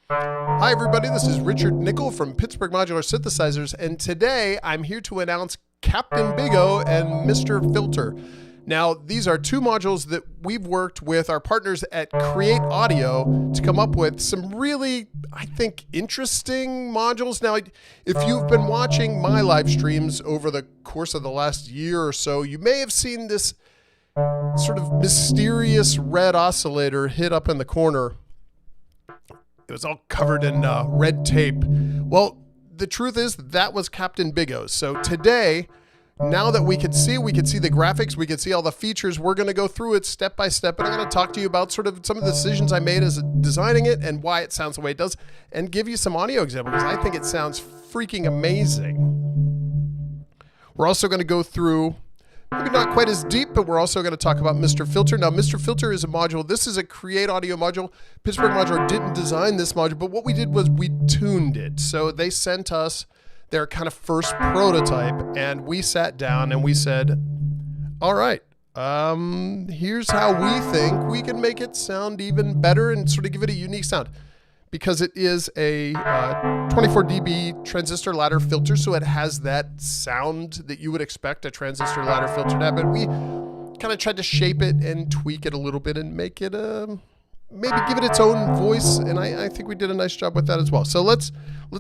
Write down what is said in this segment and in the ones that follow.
Hi everybody, this is Richard Nicol from Pittsburgh Modular Synthesizers, and today I'm here to announce Capt'n Big O and Mr. Filter. Now, these are two modules that we've worked with our partners at Create Audio to come up with some really, I think, interesting modules. Now, if you've been watching my live streams over the course of the last year or so, you may have seen this sort of mysterious red oscillator hid up in the corner. It was all covered in red tape. Well, the truth is that was Capt'n Big O. So today, now that we can see the graphics, we can see all the features, we're going to go through it step by step, and I'm going to talk to you about sort of some of the decisions I made as designing it and why it sounds the way it does, and give you some audio examples because I think it sounds freaking amazing. We're also going to go through, maybe not quite as deep, but we're also going to talk about Mr. Filter. Now, Mr. Filter is a module. This is a Create Audio module. Pittsburgh Modular didn't design this module, but what we did was we tuned it. So they sent us their kind of first prototype, and we sat down and we said, all right, here's how we think we can make it sound even better and sort of give it a unique sound. Because it is a 24 dB transistor ladder filter, so it has that sound that you would expect a transistor ladder filter to have. But we kind of tried to shape it and tweak it a little bit and make it maybe give it its own voice. And I think we did a nice job with that as well. So let's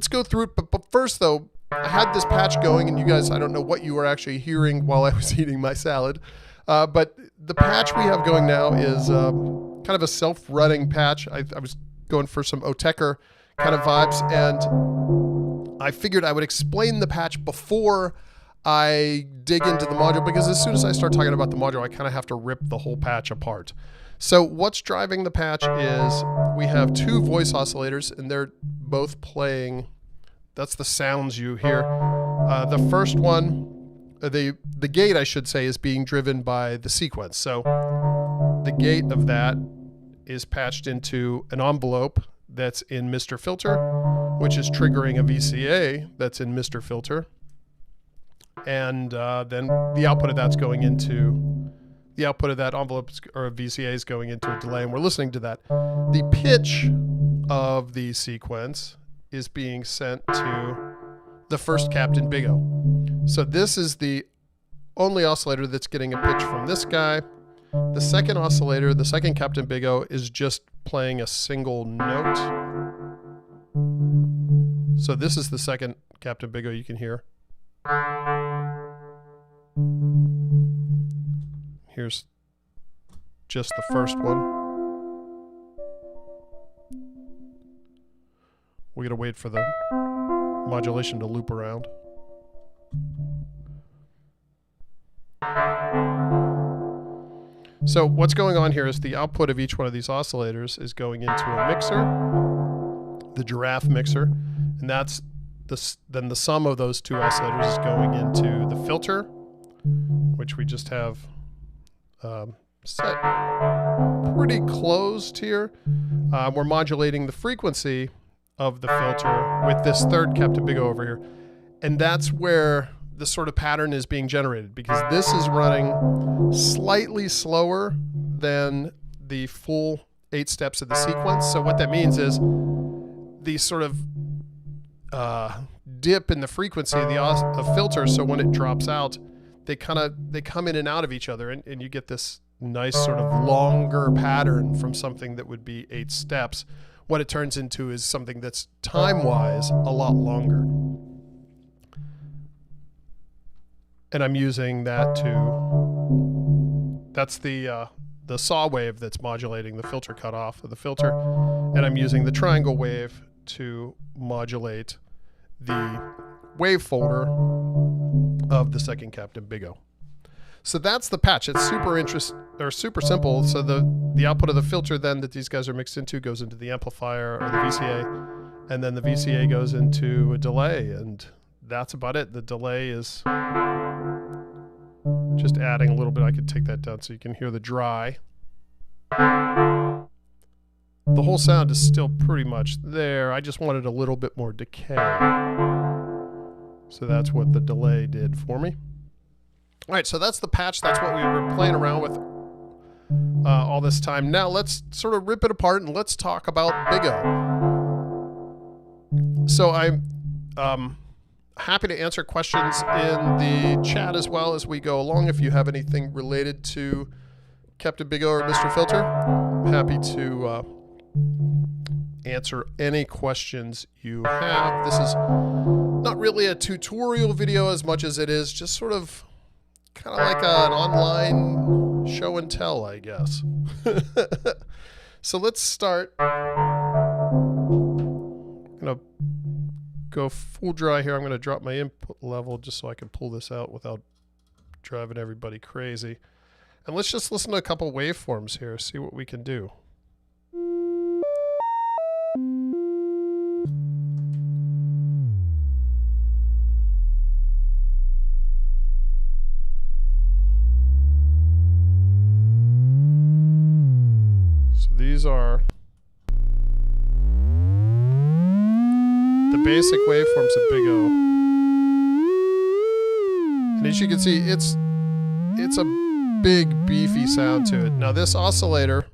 go through it. But first, though, I had this patch going, and you guys, I don't know what you were actually hearing while I was eating my salad. But the patch we have going now is kind of a self-running patch. I was going for some Otecker kind of vibes, and I figured I would explain the patch before I dig into the module, because as soon as I start talking about the module, I kind of have to rip the whole patch apart. So what's driving the patch is we have two voice oscillators, and they're both playing, that's the sounds you hear. The first one, the gate, I should say, is being driven by the sequence. So the gate of that is patched into an envelope that's in Mr. Filter, which is triggering a VCA that's in Mr. Filter. And then the output of that's going into, the output of that envelope or VCA is going into a delay, and we're listening to that. The pitch of the sequence is being sent to the first Capt'n Big O. So this is the only oscillator that's getting a pitch from this guy. The second oscillator, the second Capt'n Big O, is just playing a single note. So this is the second Capt'n Big O you can hear. Here's just the first one. We gotta wait for the modulation to loop around. So what's going on here is the output of each one of these oscillators is going into a mixer, the giraffe mixer, and that's then the sum of those two oscillators is going into the filter, which we just have set pretty closed here. We're modulating the frequency of the filter with this third Capt'n Big O over here, and that's where the sort of pattern is being generated, because this is running slightly slower than the full 8 steps of the sequence. So what that means is the sort of dip in the frequency of the filter, so when it drops out, they come in and out of each other, and you get this nice sort of longer pattern from something that would be 8 steps. What it turns into is something that's time-wise a lot longer. And I'm using that that's the saw wave that's modulating the filter cutoff of the filter. And I'm using the triangle wave to modulate the wave folder of the second Capt'n Big O. So that's the patch. It's super simple. So the output of the filter then that these guys are mixed into goes into the amplifier or the VCA, and then the VCA goes into a delay, and that's about it. The delay is just adding a little bit. I could take that down so you can hear the dry. The whole sound is still pretty much there. I just wanted a little bit more decay. So that's what the delay did for me. All right, so that's the patch. That's what we were playing around with all this time. Now let's sort of rip it apart and let's talk about Big O. So I'm happy to answer questions in the chat as well as we go along. If you have anything related to Captain Big O or Mr. Filter, I'm happy to answer any questions you have. This is not really a tutorial video as much as it is just sort of kind of like an online show and tell, I guess. So let's start. I'm going to go full dry here. I'm going to drop my input level just so I can pull this out without driving everybody crazy. And let's just listen to a couple waveforms here, see what we can do. So these are the basic waveforms of Big O. And as you can see, it's a big, beefy sound to it. Now this oscillator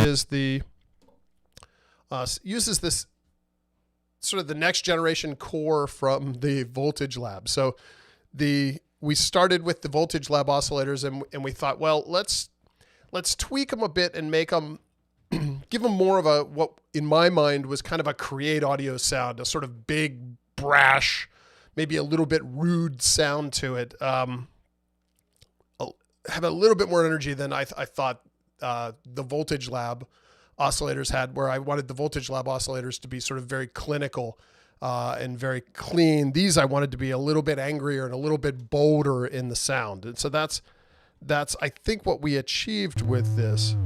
is the uses this sort of the next generation core from the Voltage Lab. So we started with the Voltage Lab oscillators, and we thought, well, let's tweak them a bit and make them give them more of a, what in my mind was kind of a Create Audio sound, a sort of big, brash, maybe a little bit rude sound to it. Have a little bit more energy than I thought the Voltage Lab oscillators had, where I wanted the Voltage Lab oscillators to be sort of very clinical and very clean. These I wanted to be a little bit angrier and a little bit bolder in the sound. And so that's I think what we achieved with this.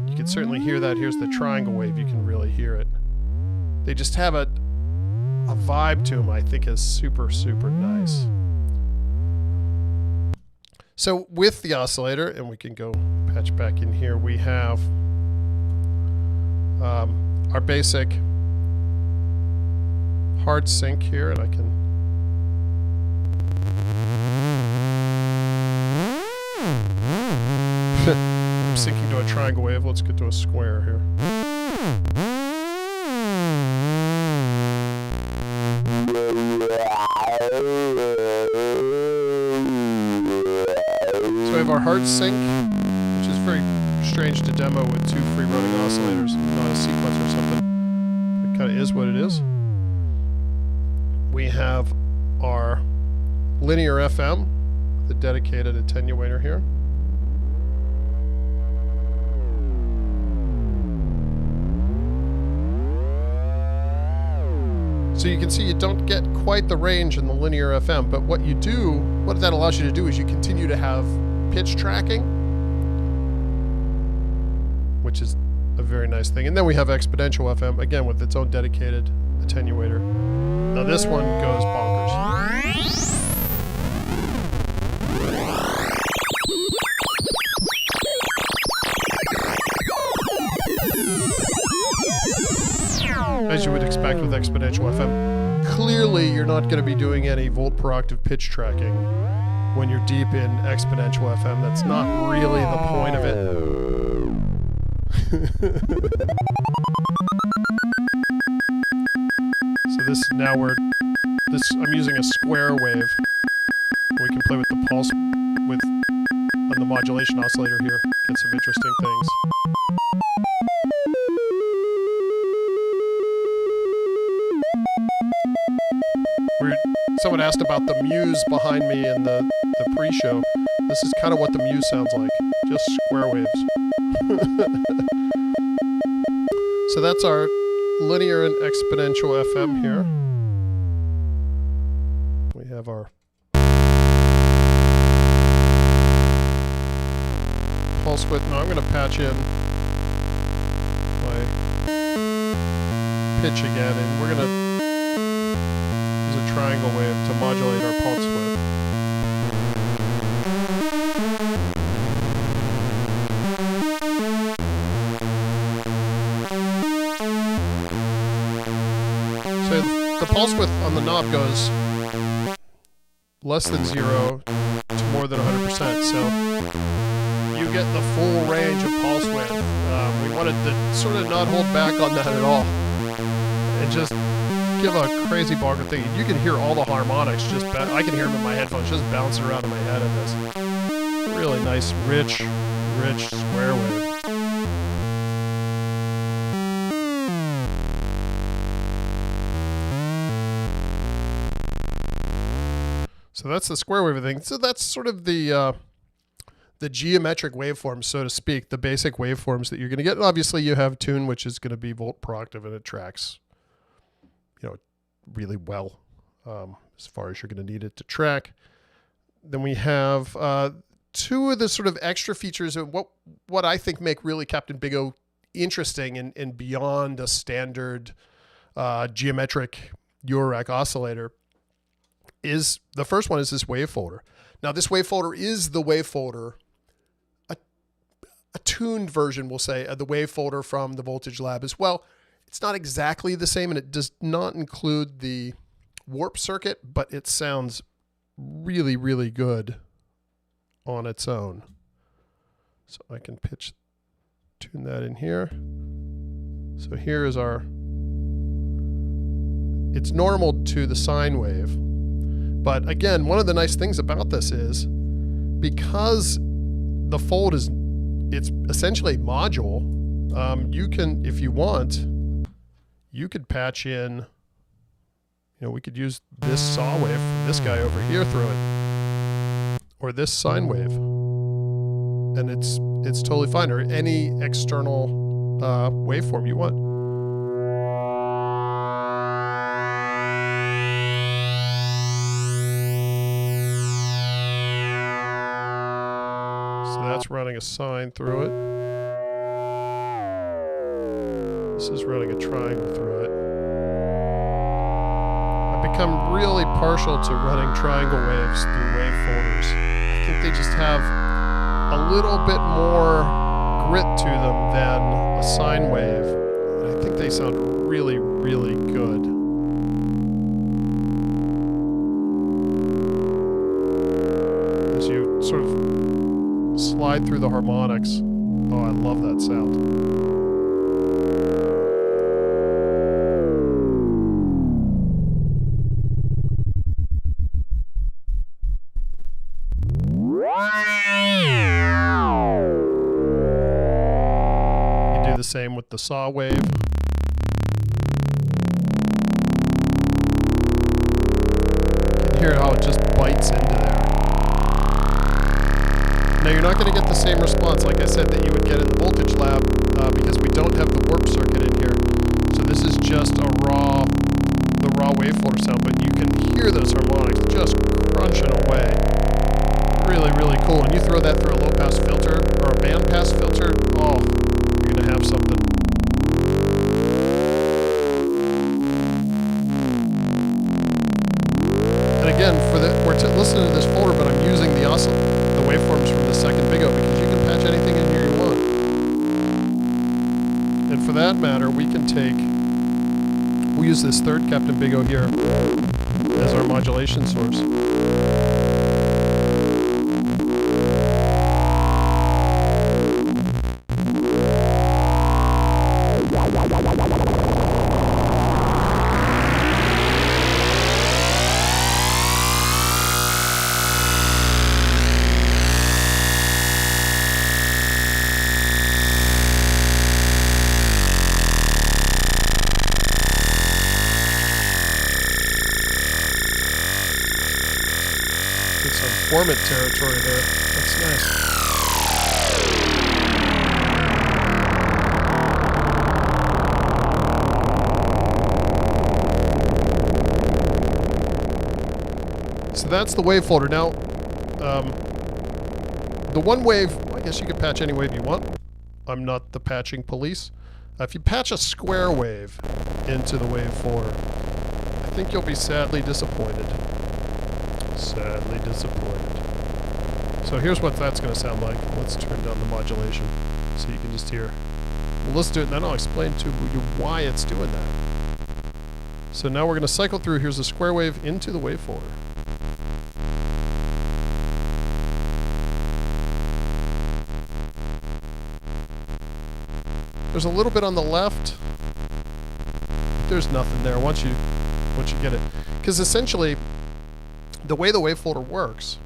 You can certainly hear that. Here's the triangle wave. You can really hear it. They just have a vibe to them I think is super, super nice. So with the oscillator, and we can go patch back in here, we have our basic hard sync here, and I can I'm syncing to a triangle wave. Let's get to a square here. So we have our hard sync, which is very strange to demo with two free running oscillators, not a sequence or something. It kind of is what it is. We have our linear FM, the dedicated attenuator here. So you can see you don't get quite the range in the linear FM, but what you do, what that allows you to do is you continue to have pitch tracking, which is a very nice thing. And then we have exponential FM, again with its own dedicated attenuator. Now this one goes bonkers. As you would expect with exponential FM. Clearly you're not going to be doing any volt per octave pitch tracking when you're deep in exponential FM. That's not really the point of it. So this now I'm using a square wave. We can play with the pulse on the modulation oscillator here. Get some interesting things. Someone asked about the Muse behind me in the pre-show. This is kind of what the Muse sounds like, just square waves. So that's our linear and exponential FM here. We have our pulse width. Now I'm going to patch in my pitch again, and we're going to triangle wave to modulate our pulse width. pulse width on the knob goes less than 0 to more than 100%, so you get the full range of pulse width. We wanted to sort of not hold back on that at all and just give a crazy bonker thing. You can hear all the harmonics just I can hear them in my headphones just bouncing around in my head in this. Really nice, rich square wave. So that's the square wave thing. So that's sort of the geometric waveforms, so to speak, the basic waveforms that you're going to get. And obviously, you have tune, which is going to be volt per octave, and it tracks, you know, really well as far as you're going to need it to track. Then we have two of the sort of extra features of what I think make really Capt'n Big O interesting and beyond a standard geometric Eurorack oscillator. Is the first one is this wave folder. Now this wave folder is the wave folder, a tuned version, we'll say, of the wave folder from the Voltage Lab as well. It's not exactly the same, and it does not include the warp circuit, but it sounds really, really good on its own. So I can tune that in here. So here is it's normal to the sine wave. But again, one of the nice things about this is because the fold it's essentially a module, you can, if you want, you could patch in, we could use this saw wave from this guy over here through it, or this sine wave, and it's totally fine, or any external waveform you want. That's running a sine through it. This is running a triangle through it. I've become really partial to running triangle waves through wave folders. I think they just have a little bit more grit to them than a sine wave. And I think they sound really, really good. As you sort of slide through the harmonics. Oh, I love that sound. You do the same with the saw wave. You can hear how it just bites into there. Now you're not going to get the same response, like I said, that you would get in the Voltage Lab because we don't have the warp circuit in here. So this is just the raw wave folder sound, but you can hear those harmonics just crunching away. Really, really cool. And you throw that through a low pass filter or a band pass filter, oh, you're going to have something. And again, we're listening to this folder, but I'm using the waveforms from the second Big O because you can patch anything in here you want. And for that matter, we'll use this third Capt'n Big O here as our modulation source. Formant territory there. That's nice. So that's the wave folder. Now, the one wave, I guess you could patch any wave you want. I'm not the patching police. If you patch a square wave into the wave folder, I think you'll be sadly disappointed. Sadly disappointed. So here's what that's going to sound like. Let's turn down the modulation so you can just hear. Well, let's do it, and then I'll explain to you why it's doing that. So now we're going to cycle through. Here's a square wave into the wave folder. There's a little bit on the left. There's nothing there once you get it. Because essentially, the way the wave folder works,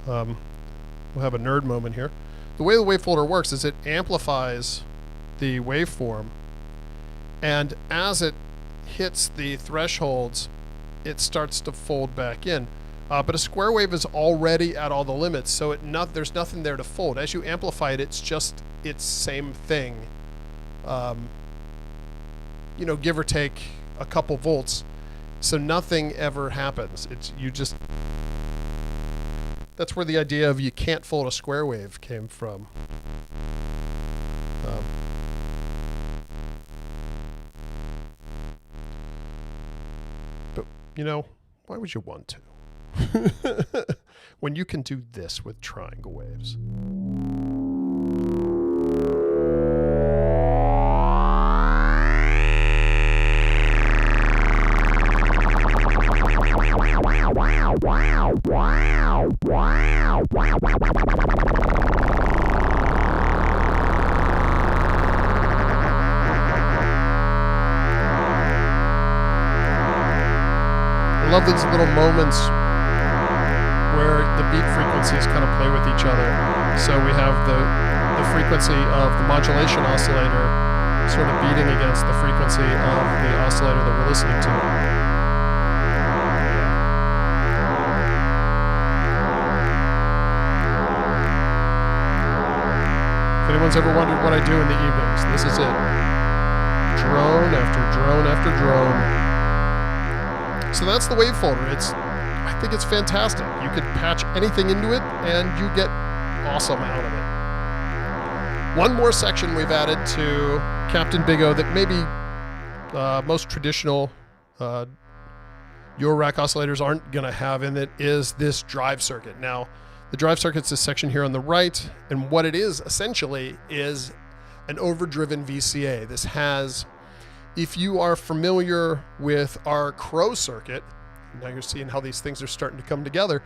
we'll have a nerd moment here. The way the wave folder works is it amplifies the waveform, and as it hits the thresholds, it starts to fold back in. But a square wave is already at all the limits, so there's nothing there to fold. As you amplify it, it's just its same thing. You know, give or take a couple volts, so nothing ever happens. That's where the idea of you can't fold a square wave came from. But, you know, why would you want to? When you can do this with triangle waves. I love these little moments where the beat frequencies kind of play with each other. So we have the frequency of the modulation oscillator sort of beating against the frequency of the oscillator that we're listening to. If anyone's ever wondered what I do in the evenings, this is it. Drone after drone after drone. So that's the wave folder. I think it's fantastic. You could patch anything into it and you get awesome out of it. One more section we've added to Capt'n Big O that maybe most traditional Eurorack oscillators aren't going to have in it is this drive circuit. Now, the drive circuit's this section here on the right, and what it is essentially is an overdriven VCA. This has, if you are familiar with our Crow circuit, now you're seeing how these things are starting to come together.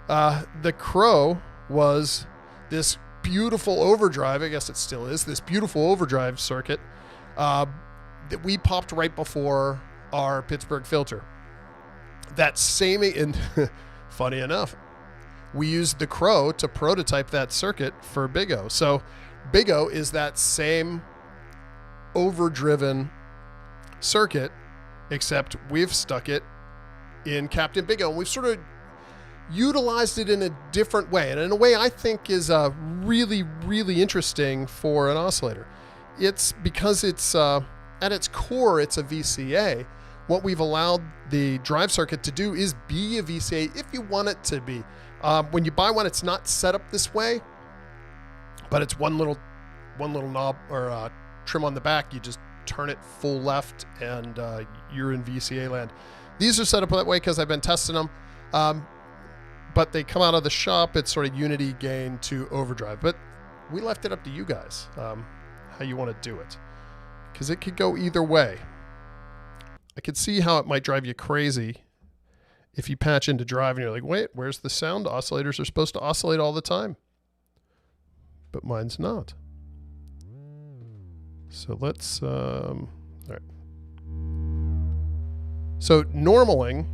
The Crow was this beautiful overdrive, I guess it still is, this beautiful overdrive circuit that we popped right before our Pittsburgh filter. That same, and funny enough, we used the Crow to prototype that circuit for Big O. So Big O is that same overdriven circuit, except we've stuck it in Capt'n Big O, and we've sort of utilized it in a different way, and in a way I think is really, really interesting for an oscillator. It's because it's at its core, it's a VCA. What we've allowed the drive circuit to do is be a VCA if you want it to be. When you buy one, it's not set up this way, but it's one little knob or trim on the back. You just turn it full left and you're in VCA land. These are set up that way because I've been testing them, but they come out of the shop. It's sort of unity gain to overdrive, but we left it up to you guys how you want to do it, because it could go either way. I could see how it might drive you crazy if you patch into drive and you're like, wait, where's the sound? Oscillators are supposed to oscillate all the time, but mine's not. So let's, all right. So normaling,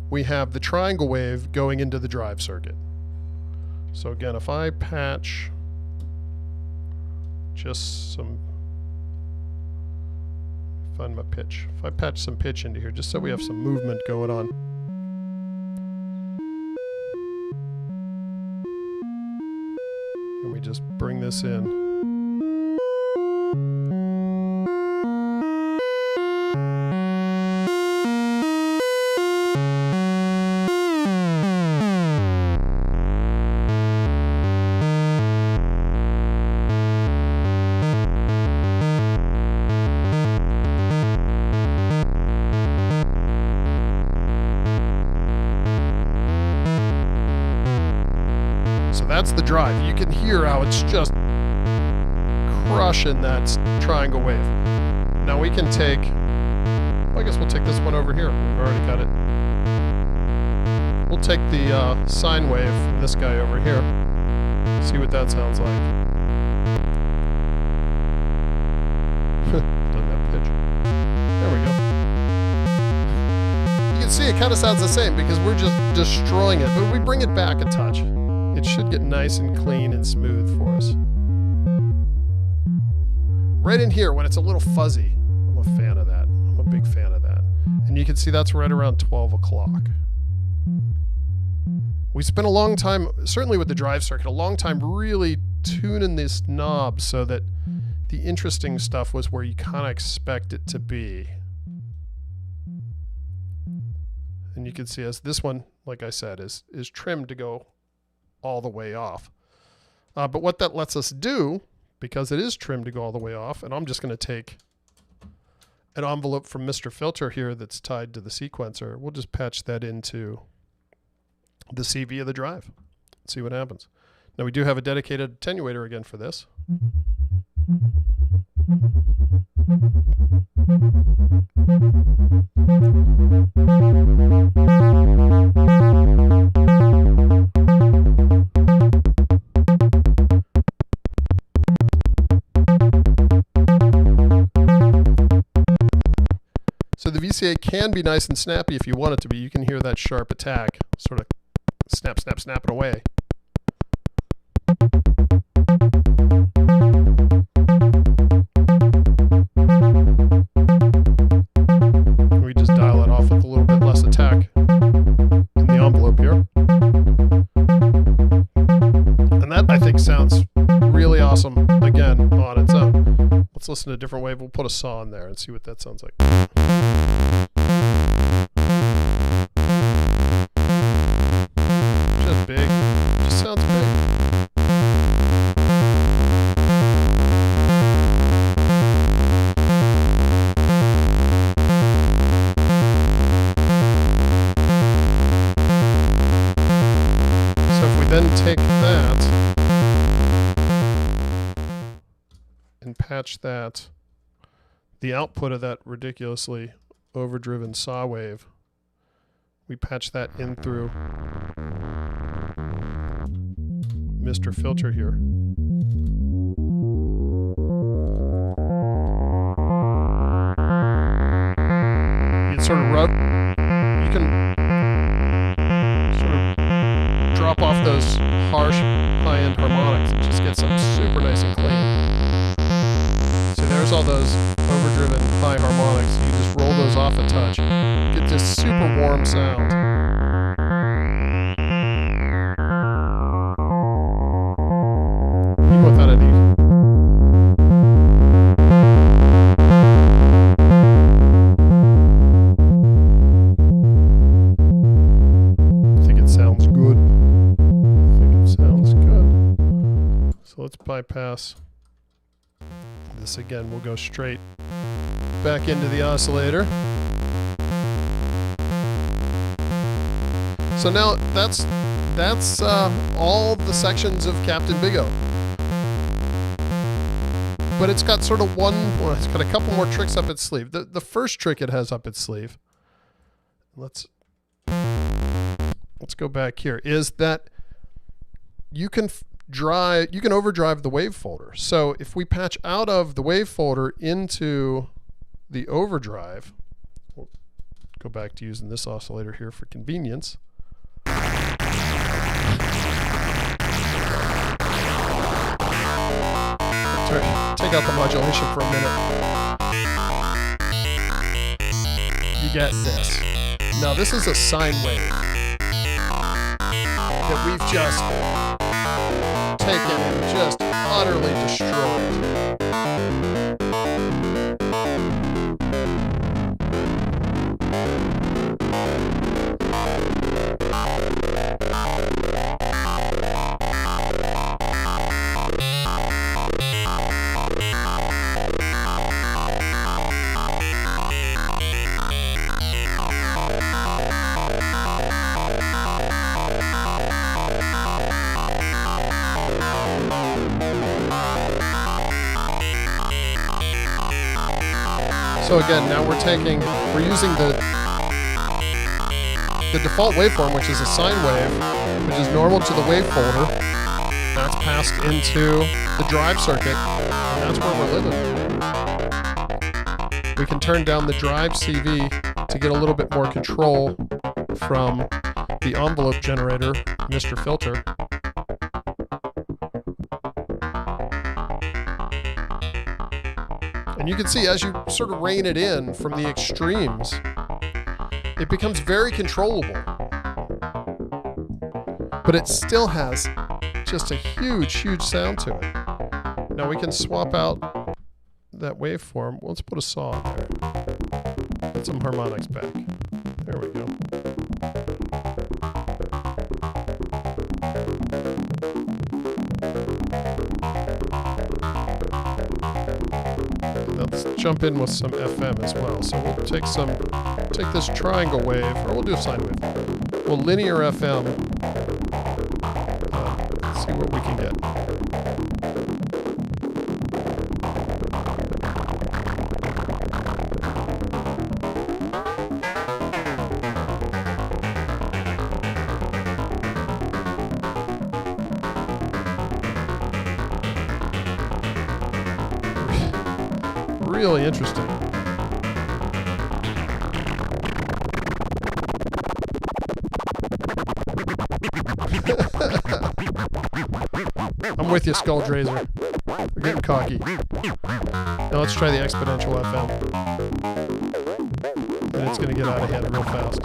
we have the triangle wave going into the drive circuit. So again, if I patch just some, find my pitch. If I patch some pitch into here, just so we have some movement going on. And we just bring this in. That's the drive. You can hear how it's just crushing that triangle wave. Now we can take I guess we'll take this one over here. We've already got it. We'll take the sine wave from this guy over here. See what that sounds like. Doesn't have pitch. There we go. You can see it kind of sounds the same because we're just destroying it, but we bring it back a touch. It should get nice and clean and smooth for us. Right in here when it's a little fuzzy. I'm a fan of that. I'm a big fan of that. And you can see that's right around 12 o'clock. We spent a long time, certainly with the drive circuit, a long time really tuning this knob so that the interesting stuff was where you kind of expect it to be. And you can see as this one, like I said, is trimmed to go all the way off. But what that lets us do, because it is trimmed to go all the way off, and I'm just going to take an envelope from Mr. Filter here that's tied to the sequencer. We'll just patch that into the CV of the drive. See what happens. Now we do have a dedicated attenuator again for this. So the VCA can be nice and snappy if you want it to be. You can hear that sharp attack sort of snap, snap, snapping away. We just dial it off with a little bit less attack in the envelope here. And that, I think, sounds really awesome, again, on its own. Let's listen to a different wave. We'll put a saw in there and see what that sounds like. Just big. Just sounds big. So if we then take that and patch that, the output of that ridiculously overdriven saw wave, we patch that in through Mr. Filter here. You can sort of rub, you can sort of drop off those harsh high-end harmonics and just get something super nice and clean. See, there's all those overdriven high harmonics. You just roll those off a touch. Get this super warm sound. Even without any. I think it sounds good. So let's bypass this again. We'll go straight back into the oscillator. So now that's all the sections of Capt'n Big O. But it's got sort of it's got a couple more tricks up its sleeve. The first trick it has up its sleeve, let's go back here, is that you can overdrive the wave folder. So if we patch out of the wave folder into the overdrive, we'll go back to using this oscillator here for convenience. Take out the modulation for a minute. You get this. Now this is a sine wave that we've just taken and just utterly destroyed. So again, now we're using the default waveform, which is a sine wave, which is normal to the wave folder. That's passed into the drive circuit, and that's where we're living. We can turn down the drive CV to get a little bit more control from the envelope generator, Mr. Filter. And you can see as you sort of rein it in from the extremes, it becomes very controllable. But it still has just a huge, huge sound to it. Now we can swap out that waveform. Let's put a saw in there. Put some harmonics back. There we go. Let's jump in with some FM as well. So we'll take this triangle wave, or we'll do a sine wave. We'll linear FM. Let's see what we can get. Really interesting. I'm with you, Skull Drazer. We're getting cocky. Now let's try the exponential FM. And it's going to get out of hand real fast.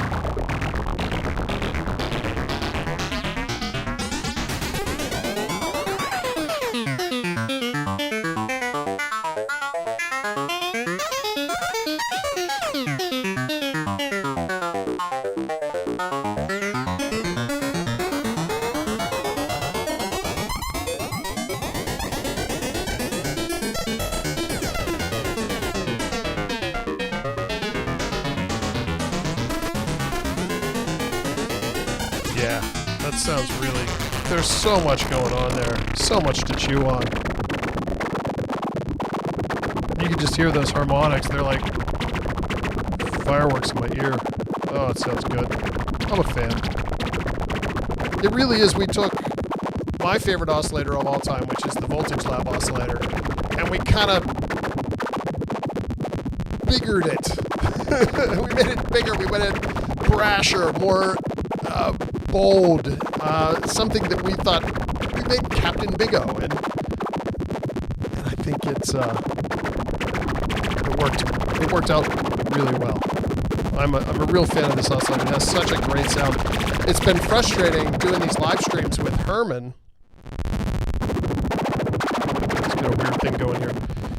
Yeah, that sounds really... There's so much going on there. So much to chew on. You can just hear those harmonics. They're like fireworks in my ear. Oh, it sounds good. I'm a fan. It really is. We took my favorite oscillator of all time, which is the Voltage Lab oscillator, and we kind of biggered it. We made it bigger. We made it brasher, more bold, something that we thought we made Capt'n Big O, and I think it worked out really well. I'm a real fan of this oscillator. It has such a great sound. It's been frustrating doing these live streams with Herman. Let's get a weird thing going here.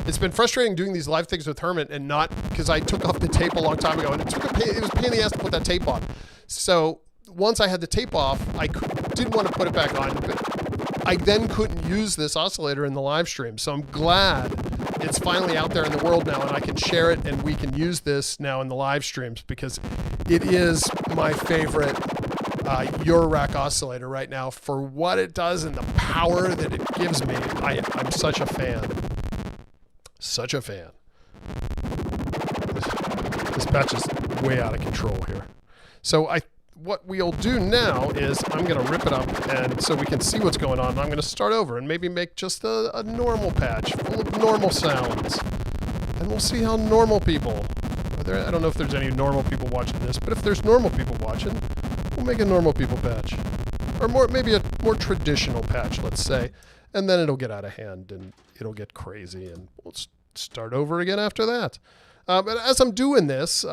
It's been frustrating doing these live things with Herman and not, because I took off the tape a long time ago, and it was a pain in the ass to put that tape on. So once I had the tape off, I didn't want to put it back on, but I then couldn't use this oscillator in the live stream. So I'm glad it's finally out there in the world now, and I can share it, and we can use this now in the live streams, because it is my favorite Eurorack oscillator right now for what it does and the power that it gives me. I'm such a fan. Such a fan. This patch is way out of control here. So what we'll do now is I'm going to rip it up, and so we can see what's going on. I'm going to start over and maybe make just a normal patch full of normal sounds. And we'll see how normal people... I don't know if there's any normal people watching this, but if there's normal people watching, we'll make a normal people patch. Or maybe a more traditional patch, let's say. And then it'll get out of hand, and it'll get crazy, and we'll start over again after that. But as I'm doing this...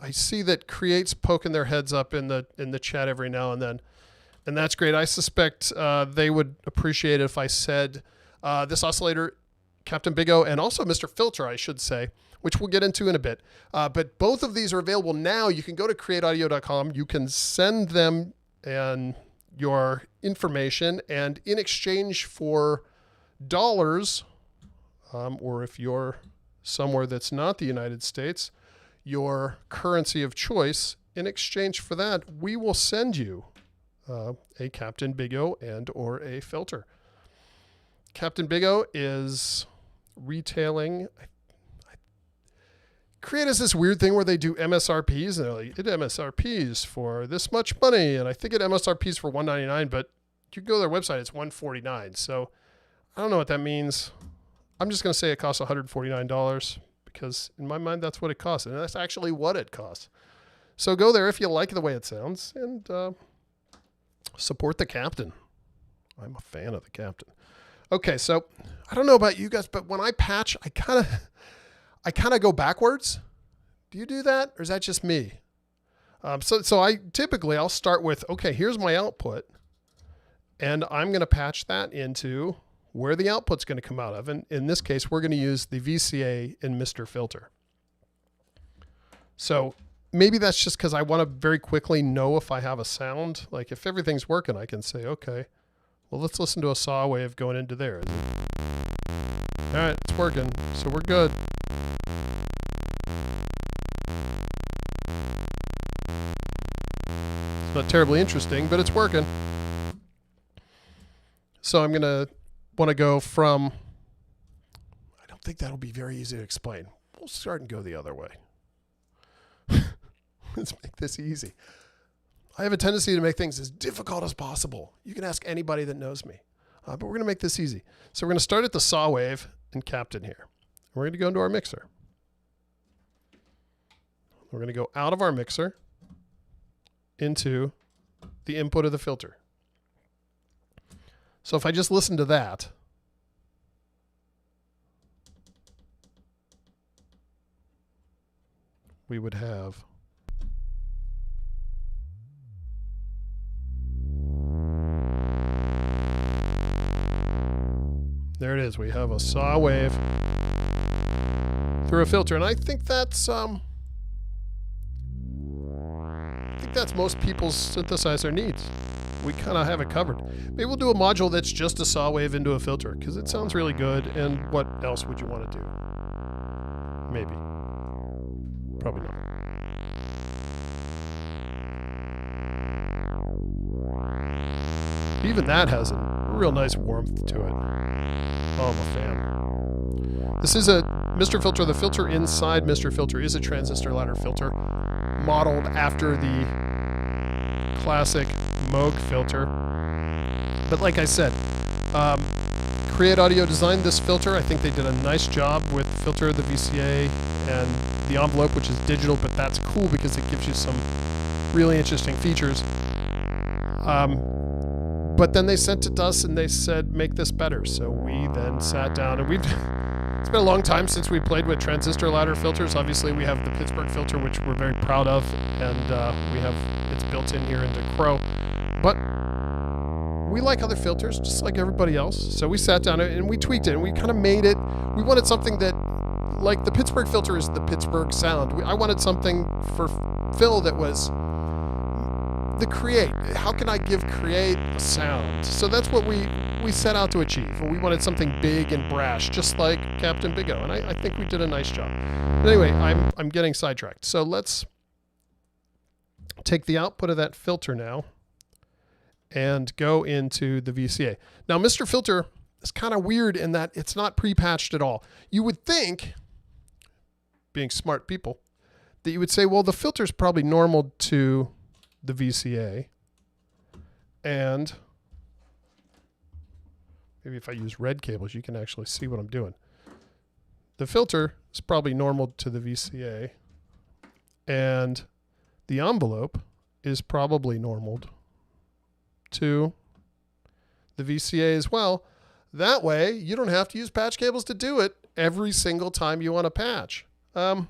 I see that Create's poking their heads up in the chat every now and then, and that's great. I suspect they would appreciate it if I said this oscillator, Capt'n Big O, and also Mr. Filter, I should say, which we'll get into in a bit. But both of these are available now. You can go to createaudio.com. You can send them and your information, and in exchange for dollars, or if you're somewhere that's not the United States, your currency of choice, in exchange for that, we will send you a Capt'n Big O and or a filter. Capt'n Big O is retailing, Create is this weird thing where they do MSRPs, and they're like, it MSRPs for this much money, and I think it MSRPs for $199, but you go to their website, it's $149. So I don't know what that means. I'm just going to say it costs $149 because in my mind, that's what it costs, and that's actually what it costs. So go there if you like the way it sounds, and support the Capt'n. I'm a fan of the Capt'n. Okay, so I don't know about you guys, but when I patch, I kind of go backwards. Do you do that, or is that just me? So I typically I'll start with, okay, here's my output, and I'm going to patch that into where the output's going to come out of. And in this case, we're going to use the VCA in Mr. Filter. So maybe that's just because I want to very quickly know if I have a sound. Like if everything's working, I can say, okay, well, let's listen to a saw wave going into there. All right, it's working, so we're good. It's not terribly interesting, but it's working. So I'm going to want to go from, I don't think that'll be very easy to explain. We'll start and go the other way. Let's make this easy. I have a tendency to make things as difficult as possible. You can ask anybody that knows me, but we're going to make this easy. So we're going to start at the saw wave in Capt'n here. We're going to go into our mixer. We're going to go out of our mixer into the input of the filter. So if I just listen to that, we would have there it is. We have a saw wave through a filter, and I think that's most people's synthesizer needs. We kind of have it covered. Maybe we'll do a module that's just a saw wave into a filter because it sounds really good. And what else would you want to do? Maybe. Probably not. Even that has a real nice warmth to it. Oh, I'm a fan. This is a Mr. Filter. The filter inside Mr. Filter is a transistor ladder filter modeled after the classic Moog filter. But like I said, Create Audio designed this filter. I think they did a nice job with the filter, the VCA, and the envelope, which is digital, but that's cool because it gives you some really interesting features. But then they sent it to us and they said, make this better. So we then sat down and it's been a long time since we played with transistor ladder filters. Obviously we have the Pittsburgh filter, which we're very proud of, and we have it's built in here into Crow. But we like other filters, just like everybody else. So we sat down and we tweaked it and we kind of made it. We wanted something that, like the Pittsburgh filter is the Pittsburgh sound. I wanted something for Phil that was the Create. How can I give Create a sound? So that's what we set out to achieve. We wanted something big and brash, just like Capt'n Big O, and I think we did a nice job. But anyway, I'm getting sidetracked. So let's take the output of that filter now and go into the VCA. Now, Mr. Filter is kind of weird in that it's not pre-patched at all. You would think, being smart people, that you would say, well, the filter's probably normal to the VCA, and maybe if I use red cables, you can actually see what I'm doing. The filter is probably normal to the VCA, and the envelope is probably normal to the VCA as well. That way, you don't have to use patch cables to do it every single time you want to patch. And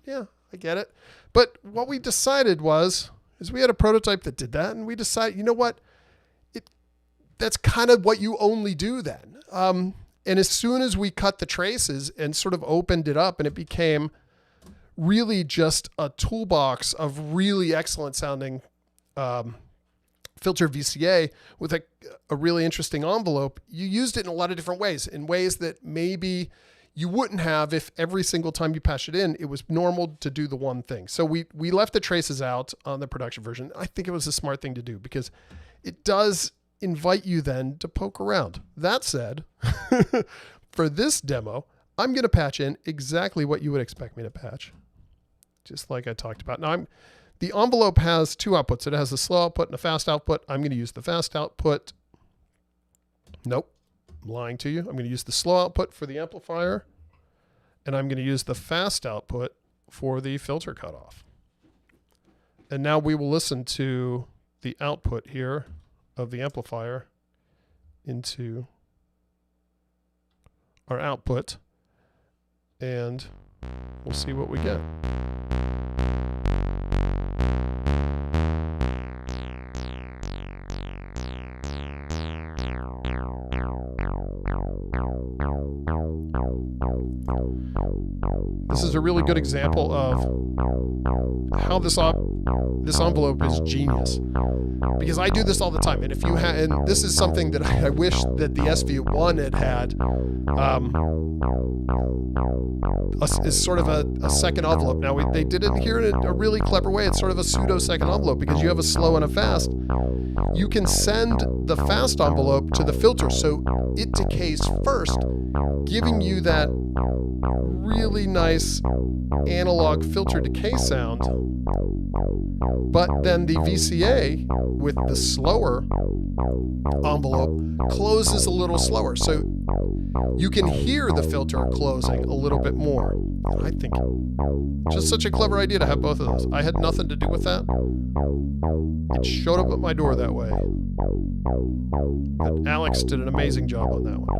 yeah, I get it. But what we decided is we had a prototype that did that, and we decided, you know what? That's kind of what you only do then. And as soon as we cut the traces and sort of opened it up, and it became really just a toolbox of really excellent sounding filter VCA with a really interesting envelope, you used it in a lot of different ways, in ways that maybe you wouldn't have if every single time you patch it in, it was normal to do the one thing. So we left the traces out on the production version. I think it was a smart thing to do because it does invite you then to poke around. That said, for this demo, I'm going to patch in exactly what you would expect me to patch, just like I talked about. Now, the envelope has two outputs. It has a slow output and a fast output. I'm going to use the fast output. Nope, I'm lying to you. I'm going to use the slow output for the amplifier, and I'm going to use the fast output for the filter cutoff. And now we will listen to the output here of the amplifier into our output, and we'll see what we get. This is a really good example of how this envelope is genius, because I do this all the time. And if you and this is something that I wish that the SV1 had is sort of a second envelope. Now they did it here in a really clever way. It's sort of a pseudo second envelope because you have a slow and a fast. You can send the fast envelope to the filter so it decays first, giving you that really nice analog filter decay sound. But then the VCA with the slower envelope closes a little slower. So you can hear the filter closing a little bit more. And I think just such a clever idea to have both of those. I had nothing to do with that. It showed up at my door that way. But Alex did an amazing job on that one.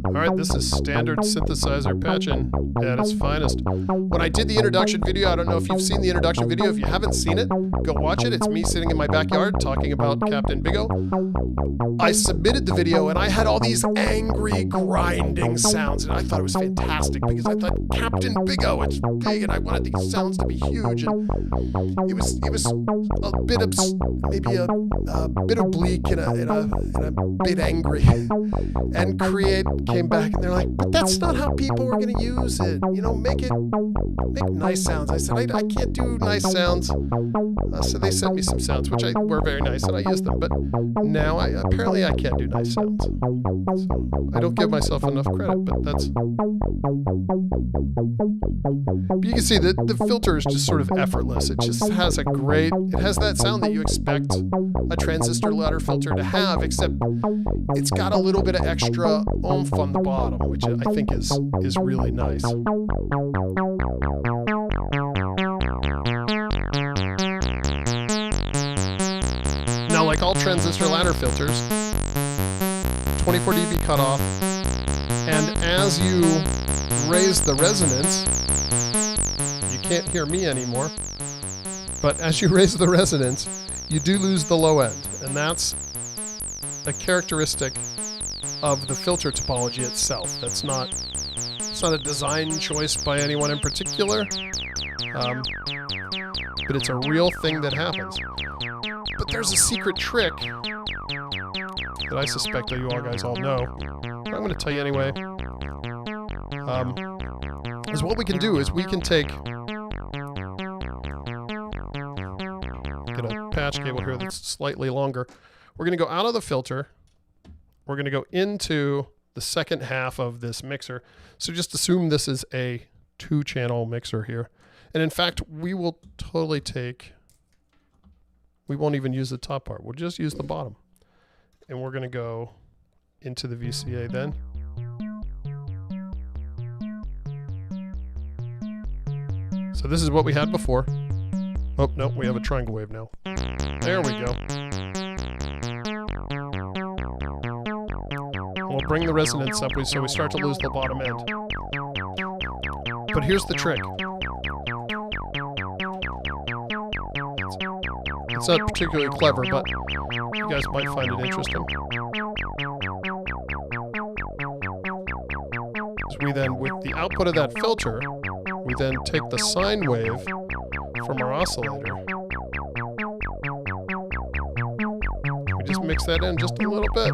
Alright, this is standard synthesizer patching at its finest. When I did the introduction video, I don't know if you've seen the introduction video. If you haven't seen it, go watch it. It's me sitting in my backyard talking about Capt'n Big O. I submitted the video and I had all these angry grinding sounds, and I thought it was fantastic because I thought Capt'n Big O, it's big, and I wanted these sounds to be huge. And it was a bit maybe a bit oblique and a bit angry. And Create came back and they're like, but that's not how people are going to use it. You know, make nice sounds. I said, I can't do nice sounds. So they sent me some sounds, which were very nice, and I used them. But now apparently I can't do nice sounds. So I don't give myself enough credit, but that's... But you can see that the filter is just sort of effortless. It just has it has that sound that you expect a transistor ladder filter to have, except it's got a little bit of extra oomph on the bottom, which I think is really nice. Now, like all transistor ladder filters, 24 dB cutoff, and as you raise the resonance, you can't hear me anymore, but as you raise the resonance, you do lose the low end, and that's a characteristic of the filter topology itself. It's not a design choice by anyone in particular, but it's a real thing that happens. But there's a secret trick that I suspect that you all guys all know. But I'm going to tell you anyway. Is what we can do is we can get a patch cable here that's slightly longer. We're going to go out of the filter. We're going to go into the second half of this mixer. So just assume this is a 2-channel mixer here. And in fact, we will totally we won't even use the top part. We'll just use the bottom. And we're going to go into the VCA then. So this is what we had before. Oh, no, we have a triangle wave now. There we go. We'll bring the resonance up so we start to lose the bottom end. But here's the trick. It's not particularly clever, but you guys might find it interesting. So we then, with the output of that filter, We then take the sine wave from our oscillator. We just mix that in just a little bit.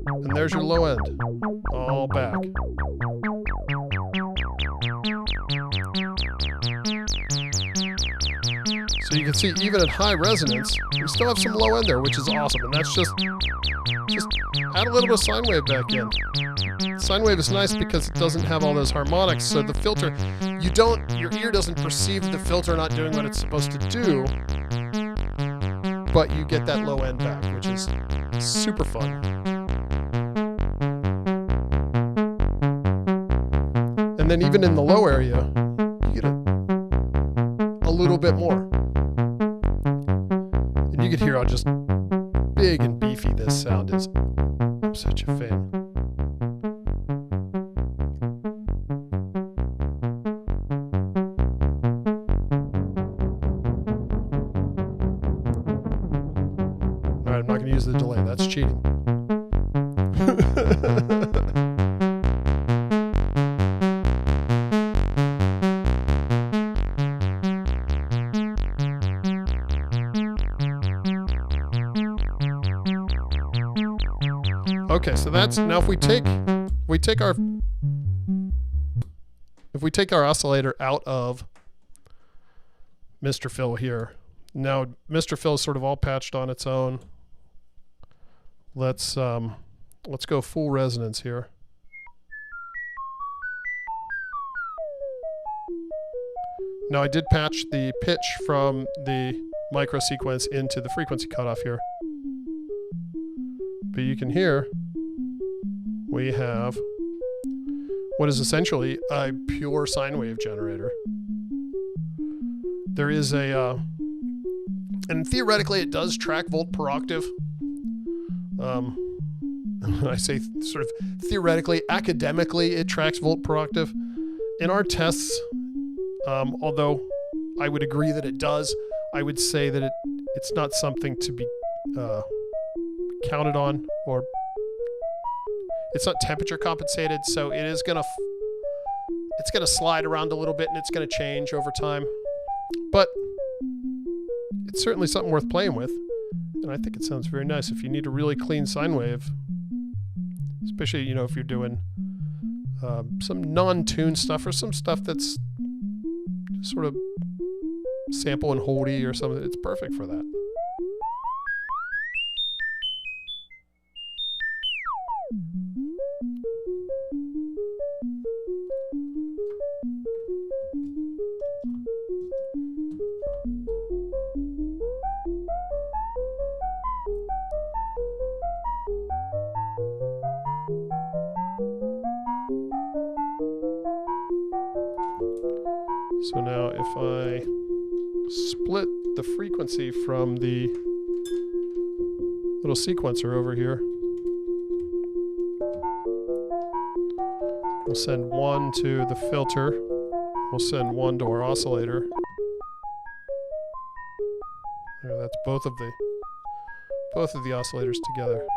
And there's your low end, all back. So you can see even at high resonance, we still have some low end there, which is awesome. And that's just add a little bit of sine wave back in. Sine wave is nice because it doesn't have all those harmonics, so the filter, your ear doesn't perceive the filter not doing what it's supposed to do, but you get that low end back, which is super fun. And then even in the low area, you get a little bit more. And you can hear how just big and beefy this sound is. I'm such a fan. Alright, I'm not going to use the delay. That's cheating. Okay, so that's now if we take our oscillator out of Mr. Phil here. Now Mr. Phil is sort of all patched on its own. Let's go full resonance here. Now I did patch the pitch from the micro sequence into the frequency cutoff here. But you can hear we have what is essentially a pure sine wave generator. There is a, and theoretically it does track volt per octave. I say sort of theoretically, academically it tracks volt per octave. In our tests, although I would agree that it does, I would say that it's not something to be counted on, or it's not temperature compensated, so it is gonna slide around a little bit and it's gonna change over time. But it's certainly something worth playing with, and I think it sounds very nice. If you need a really clean sine wave, especially if you're doing some non-tuned stuff or some stuff that's sort of sample and holdy or something, it's perfect for that. So now if I split the frequency from the little sequencer over here, we'll send one to the filter, we'll send one to our oscillator. There, that's both of the oscillators together.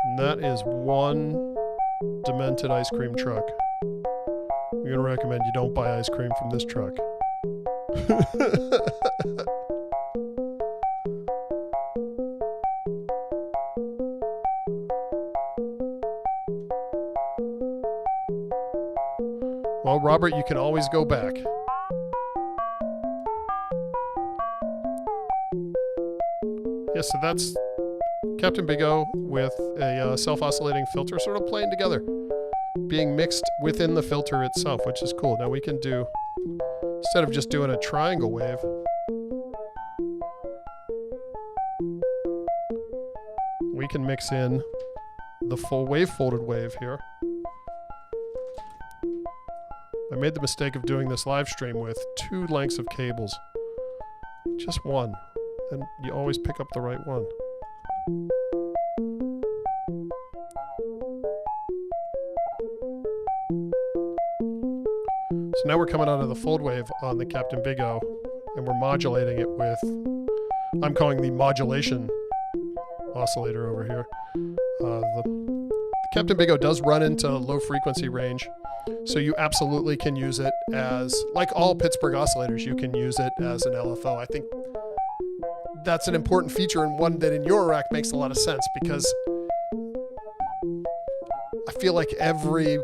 And that is one demented ice cream truck. I'm going to recommend you don't buy ice cream from this truck. Well, Robert, you can always go back. Yeah, so that's Capt'n Big O with a self-oscillating filter sort of playing together, being mixed within the filter itself, which is cool. Now we can do, instead of just doing a triangle wave, we can mix in the full wave-folded wave here. I made the mistake of doing this live stream with 2 lengths of cables. Just one. And you always pick up the right one. So now we're coming out of the fold wave on the Capt'n Big O, and we're modulating it with, I'm calling the modulation oscillator over here. The Capt'n Big O does run into low frequency range, so you absolutely can use it as, like all Pittsburgh oscillators, you can use it as an LFO. I think that's an important feature, and one that in Eurorack makes a lot of sense, because I feel like every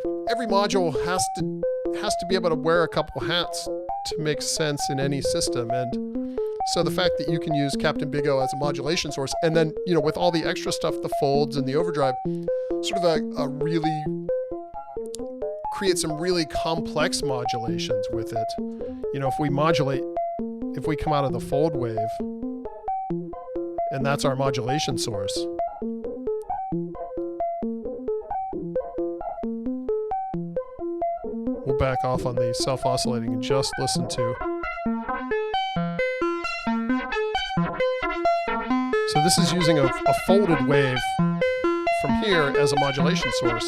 module has to be able to wear a couple hats to make sense in any system. And so the fact that you can use Capt'n Big O as a modulation source, and then, you know, with all the extra stuff, the folds and the overdrive, sort of a really create some really complex modulations with it. You know, if we come out of the fold wave, and that's our modulation source. We'll back off on the self-oscillating and just listen to. So this is using a folded wave from here as a modulation source.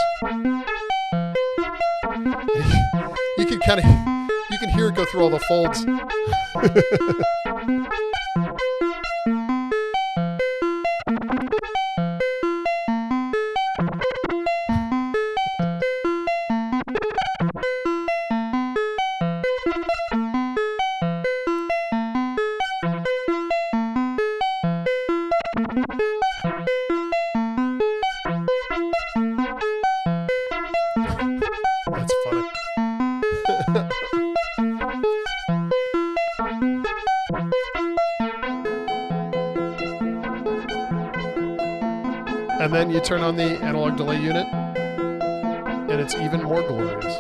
You can hear it go through all the folds. That's funny. And then you turn on the analog delay unit, and it's even more glorious.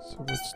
So let's...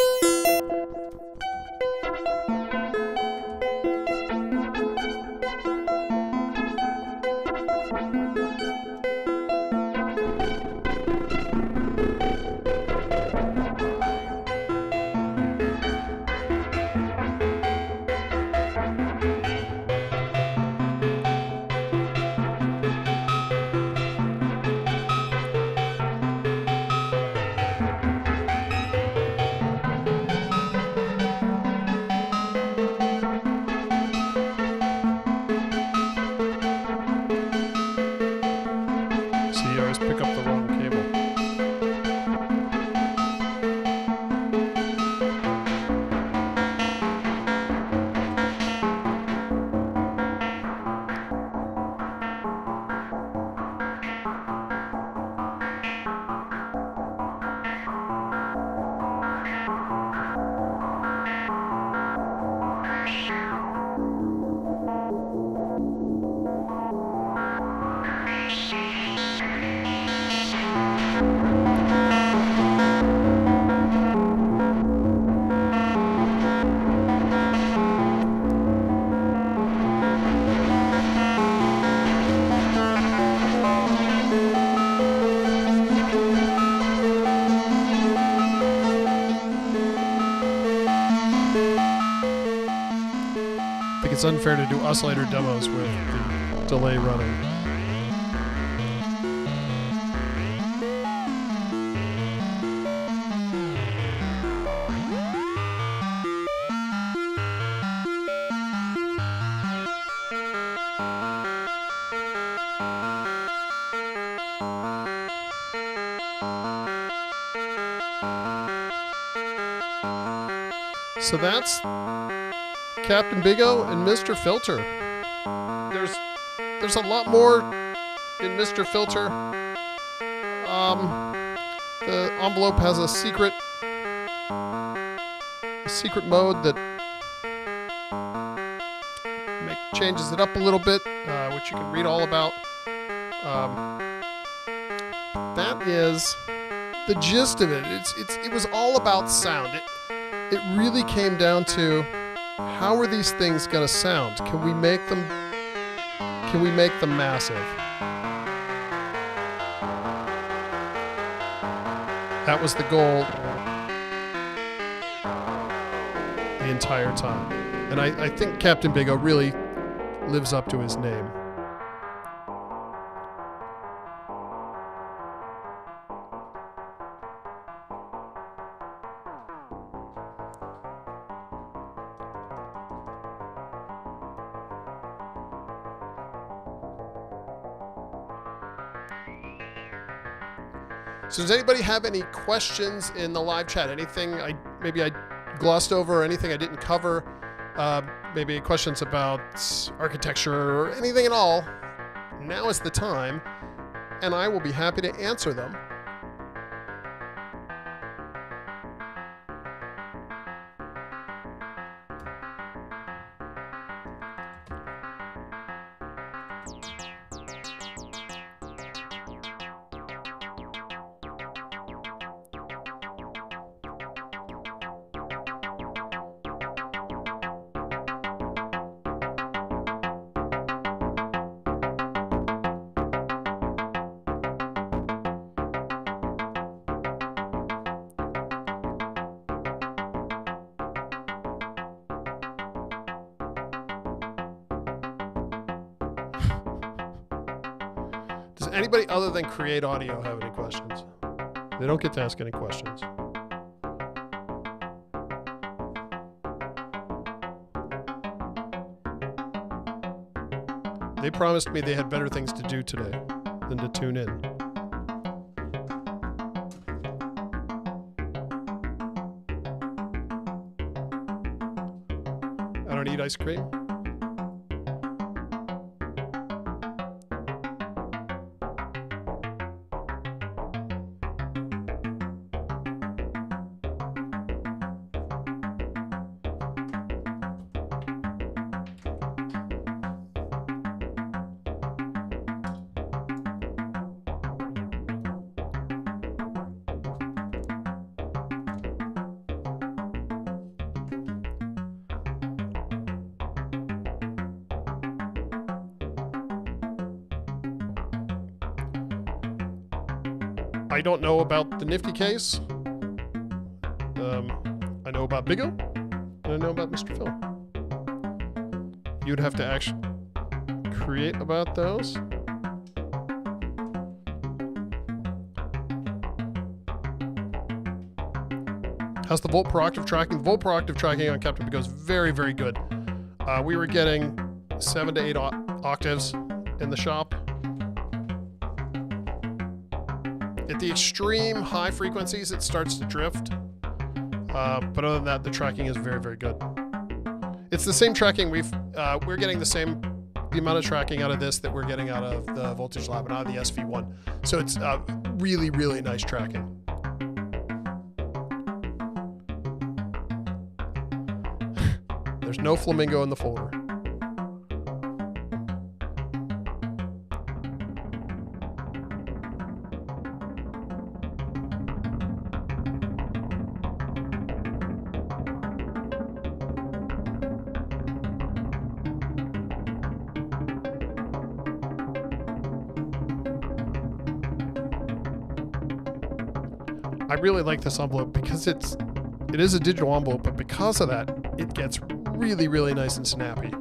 pick up the wrong cable. I think it's unfair to do oscillator demos with the delay running. So that's Capt'n Big O and Mr. Filter. There's a lot more in Mr. Filter. The envelope has a secret mode that changes it up a little bit, which you can read all about. That is the gist of it. It was all about sound. It really came down to, how are these things going to sound? Can we make them massive? That was the goal the entire time. And I think Capt'n Big O really lives up to his name. So does anybody have any questions in the live chat? Anything maybe I glossed over, or anything I didn't cover? Maybe questions about architecture or anything at all? Now is the time, and I will be happy to answer them. Does anybody other than Create Audio have any questions? They don't get to ask any questions. They promised me they had better things to do today than to tune in. I don't eat ice cream. I don't know about the Nifty case. I know about Big O, and I know about Mr. Phil. You'd have to actually create about those. How's the volt per octave tracking? The volt per octave tracking on Capt'n Big O is very, very good. We were getting 7 to 8 octaves in the shop. At the extreme high frequencies, it starts to drift. But other than that, the tracking is very, very good. It's the same tracking we're getting the amount of tracking out of this that we're getting out of the Voltage Lab and out of the SV1. So it's really, really nice tracking. There's no flamingo in the folder. I really like this envelope because it is a digital envelope, but because of that, it gets really, really nice and snappy.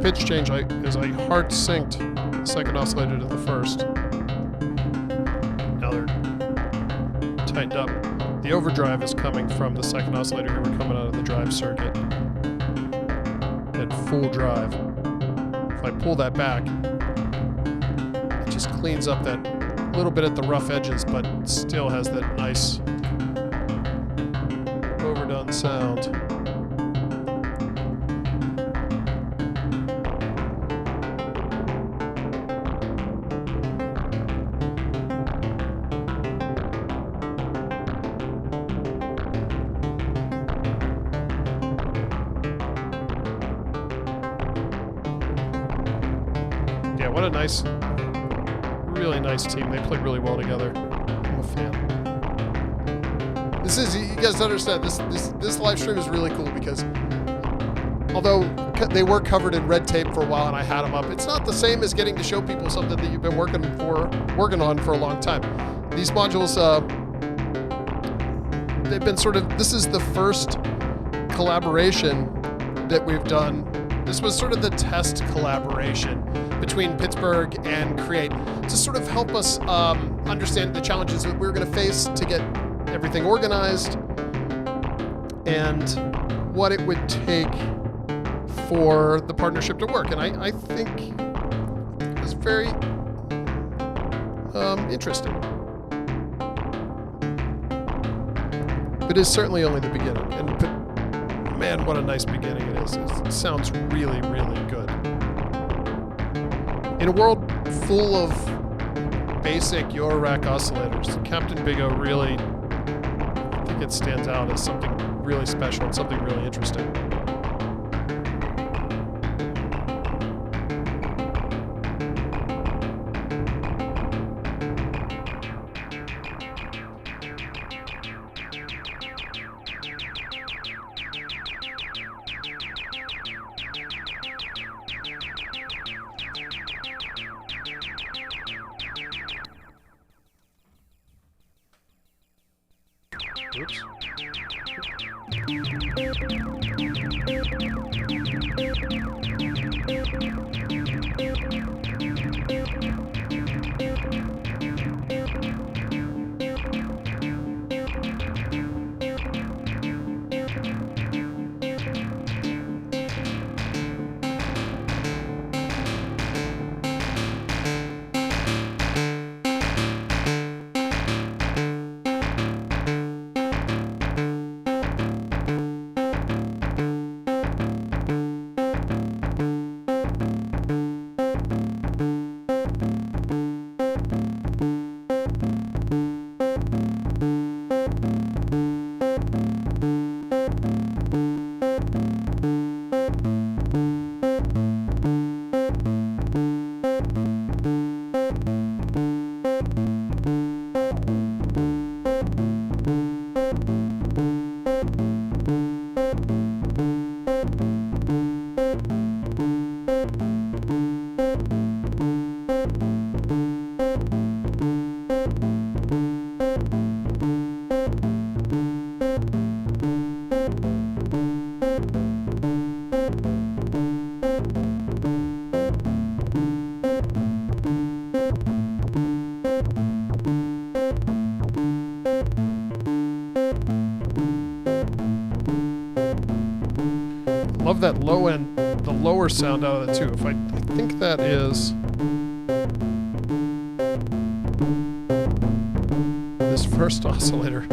Pitch change is I hard synced the second oscillator to the first. Now they're tightened up. The overdrive is coming from the second oscillator here. We're coming out of the drive circuit at full drive. I pull that back, it just cleans up that little bit at the rough edges, but still has that nice overdone sound. Yeah, what a nice, really nice team. They play really well together. I'm a fan. This is, you guys understand, this live stream is really cool because although they were covered in red tape for a while and I had them up, it's not the same as getting to show people something that you've been working on for a long time. These modules, they've been sort of, this is the first collaboration that we've done. This was sort of the test collaboration between Pittsburgh and Create to sort of help us understand the challenges that we're going to face to get everything organized and what it would take for the partnership to work. And I think it was very interesting. But it's certainly only the beginning. But man, what a nice beginning it is. It sounds really, really good. In a world full of basic Eurorack oscillators, Capt'n Big O really, I think it stands out as something really special and something really interesting. Oops. Love that low end, the lower sound out of that too. I think that is this first oscillator.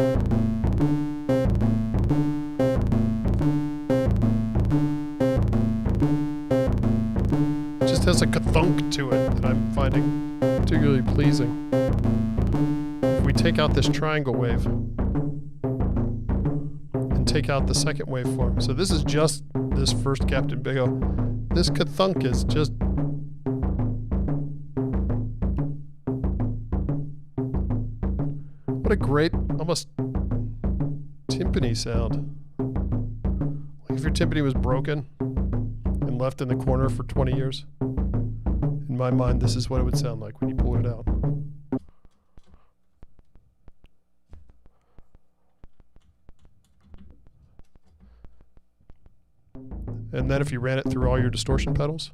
It just has a ka-thunk to it that I'm finding particularly pleasing. If we take out this triangle wave and take out the second waveform, so this is just this first Capt'n Big O. This ka-thunk is just what a great, almost timpani sound. Like if your timpani was broken and left in the corner for 20 years. In my mind, this is what it would sound like when you pull it out. And then if you ran it through all your distortion pedals,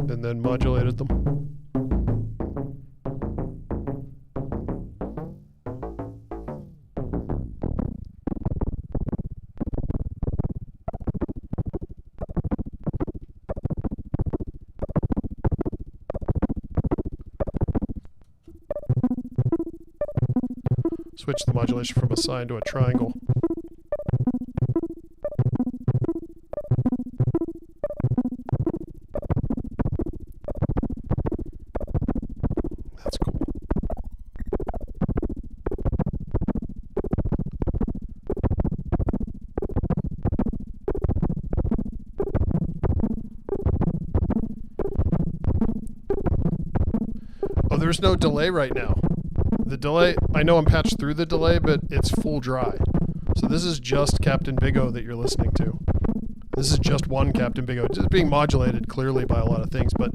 and then modulated them, switch the modulation from a sine to a triangle. That's cool. Oh, there's no delay right now. The delay, I know I'm patched through the delay, but it's full dry. So this is just Capt'n Big O that you're listening to. This is just one Capt'n Big O. It's being modulated clearly by a lot of things, but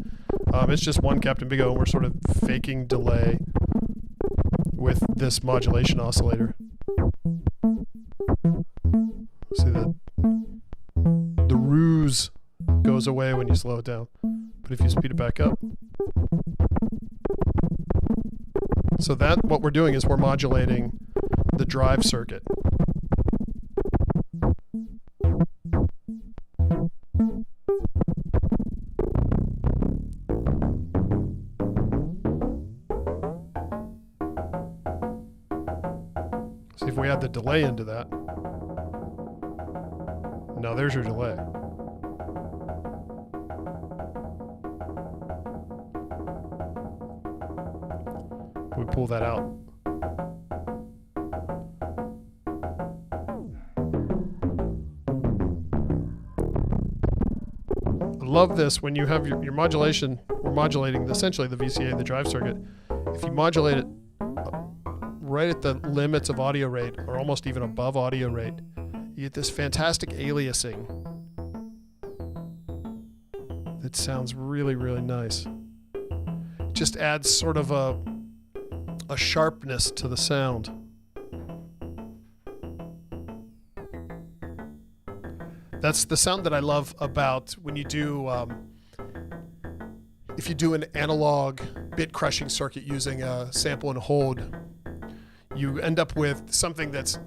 it's just one Capt'n Big O, and we're sort of faking delay with this modulation oscillator. See, the ruse goes away when you slow it down. But if you speed it back up. So that, what we're doing is we're modulating the drive circuit. See if we add the delay into that. Now there's your delay. We pull that out. I love this when you have your modulation. We're modulating essentially the VCA, the drive circuit. If you modulate it right at the limits of audio rate, or almost even above audio rate, you get this fantastic aliasing that sounds really, really nice. It just adds sort of a sharpness to the sound. That's the sound that I love about when you do, if you do an analog bit crushing circuit using a sample and hold, you end up with something that's,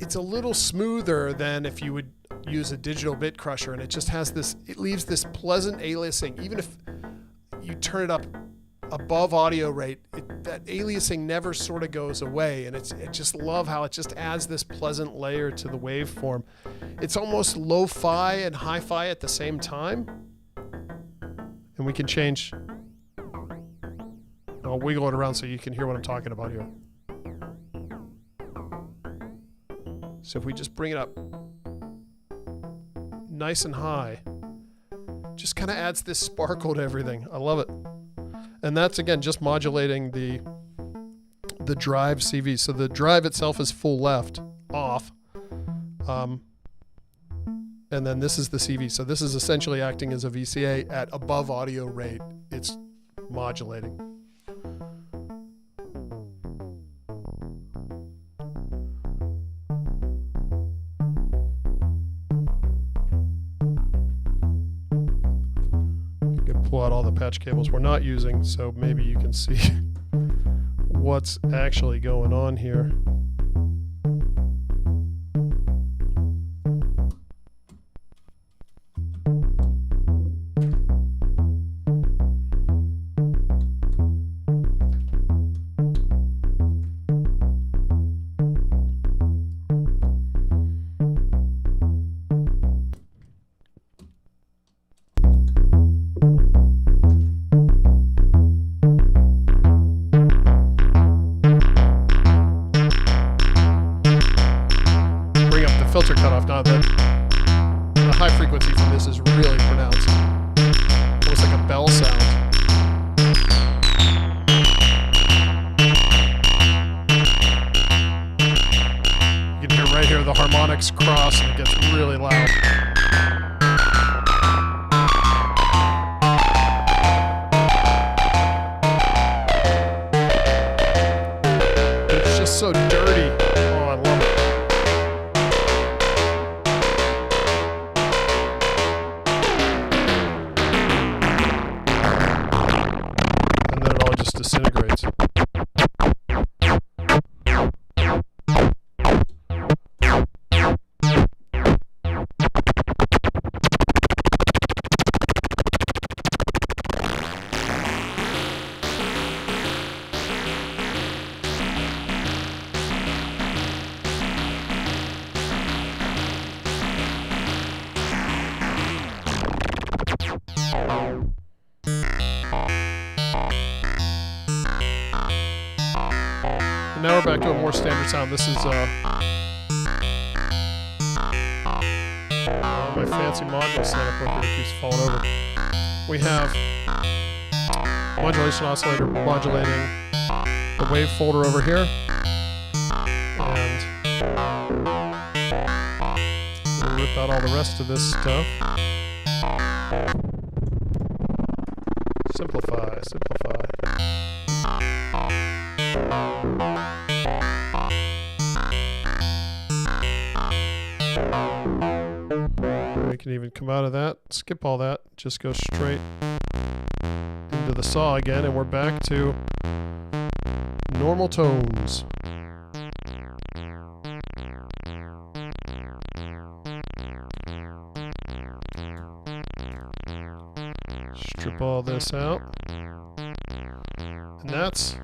it's a little smoother than if you would use a digital bit crusher, and it just has this, it leaves this pleasant aliasing. Even if you turn it up above audio rate, that aliasing never sort of goes away, and I just love how it just adds this pleasant layer to the waveform. It's almost lo-fi and hi-fi at the same time, and we can change. I'll wiggle it around so you can hear what I'm talking about here. So if we just bring it up nice and high, just kind of adds this sparkle to everything. I love it. And that's, again, just modulating the drive CV. So the drive itself is full left, off. And then this is the CV. So this is essentially acting as a VCA at above audio rate. It's modulating. Pull out all the patch cables we're not using, so maybe you can see what's actually going on here. Filter cutoff. Now the high frequency from this is really pronounced, almost like a bell sound. You can hear right here the harmonics cross and it gets really loud. It's just so dirty. Oh, I love it. Disintegrates. now we're back to a more standard sound. This is my fancy module setup over here keeps falling over. We have modulation oscillator modulating the wave folder over here, and we'll rip out all the rest of this stuff. Simplify, simplify. We can even come out of that, skip all that, just go straight into the saw again, and we're back to normal tones. Strip all this out. And that's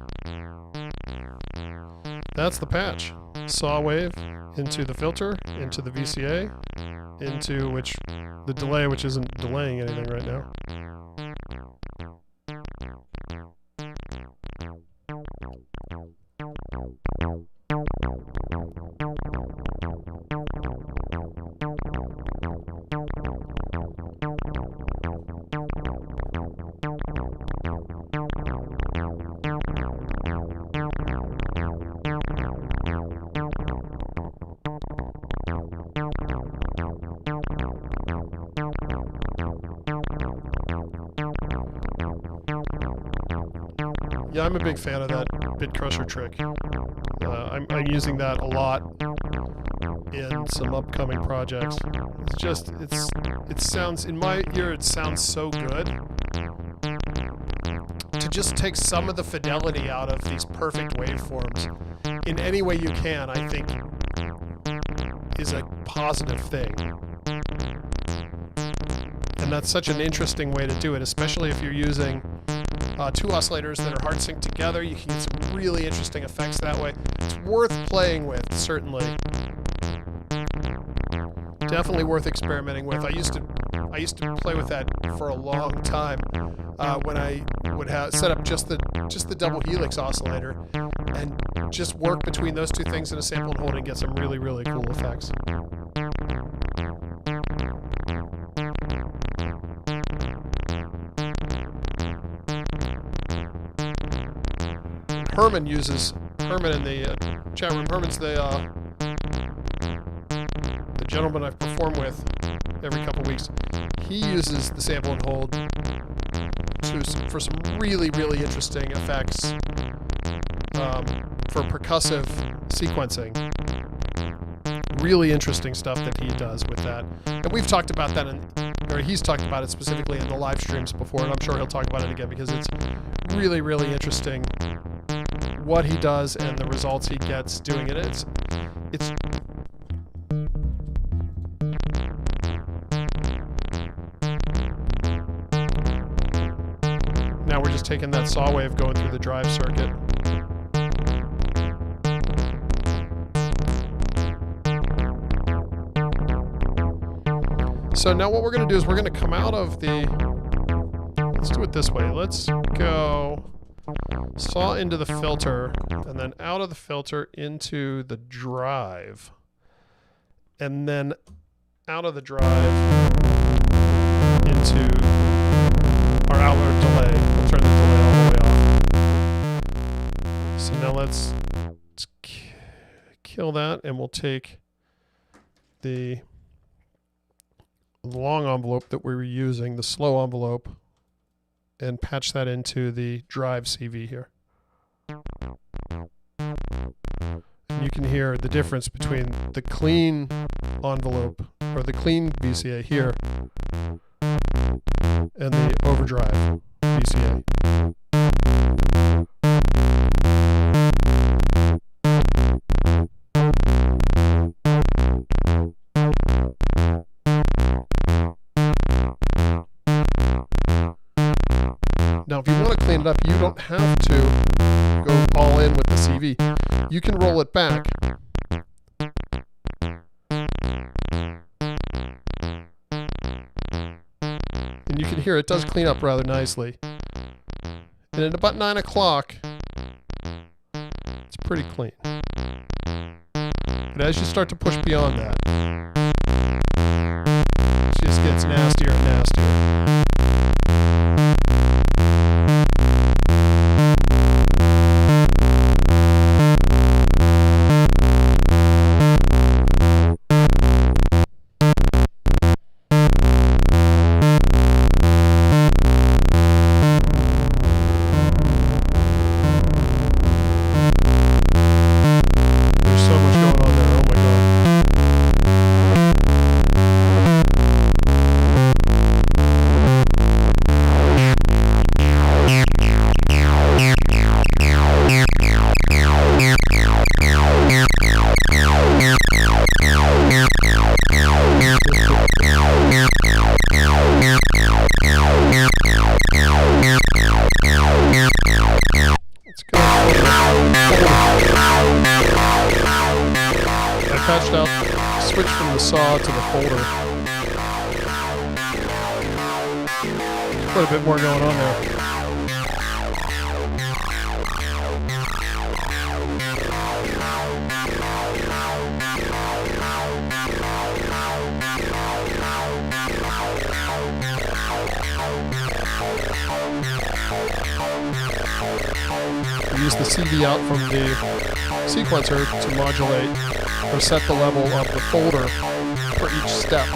the patch. Saw wave into the filter, into the VCA, into which the delay, which isn't delaying anything right now. Yeah, I'm a big fan of that bit crusher trick. I'm using that a lot in some upcoming projects. It sounds, in my ear, it sounds so good. To just take some of the fidelity out of these perfect waveforms in any way you can, I think, is a positive thing. And that's such an interesting way to do it, especially if you're using two oscillators that are hard synced together. You can get some really interesting effects that way. It's worth playing with, certainly. Definitely worth experimenting with. I used to play with that for a long time when I would set up just the double helix oscillator and just work between those two things in a sample and hold and get some really, really cool effects. Herman in the chat room. Herman's the gentleman I've performed with every couple weeks. He uses the sample and hold for some really, really interesting effects for percussive sequencing. Really interesting stuff that he does with that. And we've talked about that, or he's talked about it specifically in the live streams before, and I'm sure he'll talk about it again because it's really, really interesting what he does and the results he gets doing it. It's now we're just taking that saw wave going through the drive circuit. So now what we're going to do is we're going to come out of the, let's do it this way. Let's go saw into the filter, and then out of the filter into the drive, and then out of the drive into our outward delay. We'll turn the delay all the way off. So now let's kill that, and we'll take the long envelope that we were using, the slow envelope, and patch that into the drive CV here. And you can hear the difference between the clean envelope, or the clean VCA here, and the overdrive VCA. Now, if you want to clean it up, you don't have to go all in with the CV. You can roll it back. And you can hear it does clean up rather nicely. And at about 9 o'clock, it's pretty clean. But as you start to push beyond that, it just gets nastier and nastier. Patched out, switch from the saw to the folder. Quite a bit more going on there. We use the CV out from the sequencer to modulate or set the level of the folder for each step.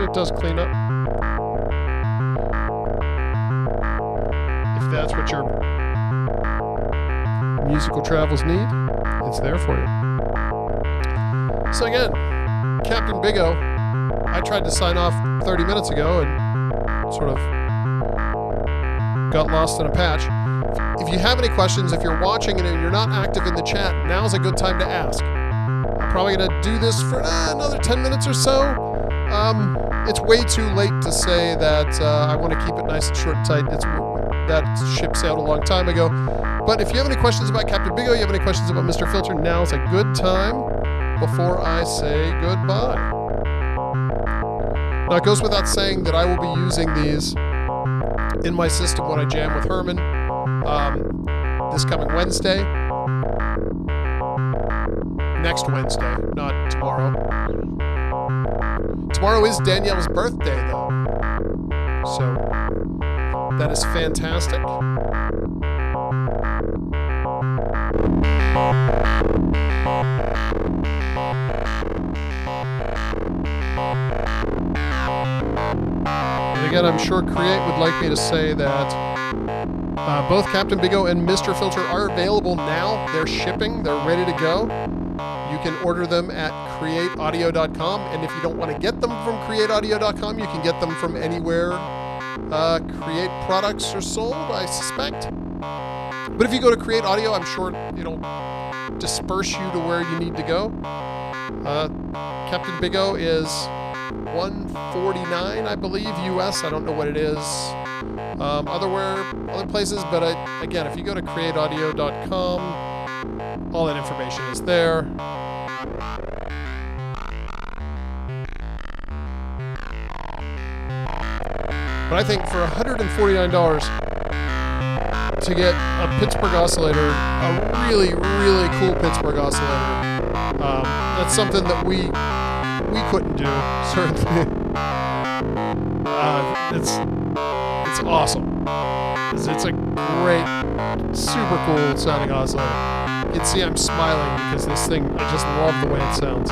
It does clean up. If that's what your musical travels need, it's there for you. So again, Captain Big O, I tried to sign off 30 minutes ago and sort of got lost in a patch. If you have any questions, if you're watching and you're not active in the chat, now's a good time to ask. I'm probably going to do this for another 10 minutes or so. It's way too late to say that I want to keep it nice and short and tight. That ship sailed a long time ago. But if you have any questions about Captain Big O, you have any questions about Mr. Filter, now's a good time before I say goodbye. Now, it goes without saying that I will be using these in my system when I jam with Herman this coming Wednesday. Next Wednesday, not tomorrow. Tomorrow is Danielle's birthday, though. So, that is fantastic. And again, I'm sure Create would like me to say that both Captain Big O and Mr. Filter are available now. They're shipping. They're ready to go. You can order them at createaudio.com, and if you don't want to get them from createaudio.com, you can get them from anywhere Create products are sold, I suspect. But if you go to Create Audio, I'm sure it'll disperse you to where you need to go. Captain Big O is $149, I believe, US. I don't know what it is other places, but again, if you go to createaudio.com, all that information is there. But I think for $149, to get a Pittsburgh oscillator, a really, really cool Pittsburgh oscillator. That's something that we couldn't do, certainly. It's awesome. It's a great, super cool sounding oscillator. You can see I'm smiling because this thing, I just love the way it sounds.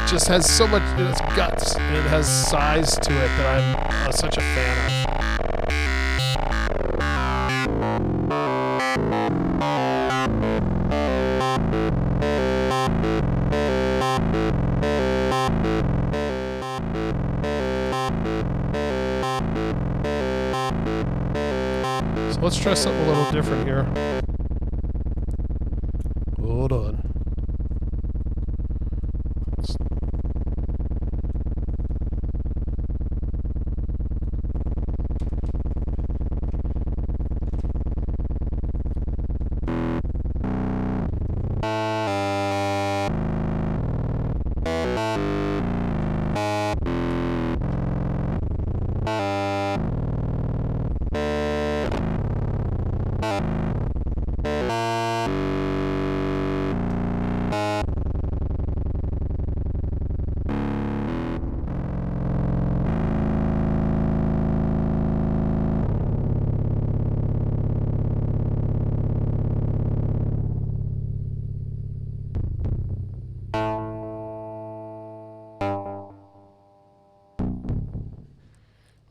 It just has so much, it's guts, and it has size to it that I'm such a fan of. So let's try something a little different here. Hold on.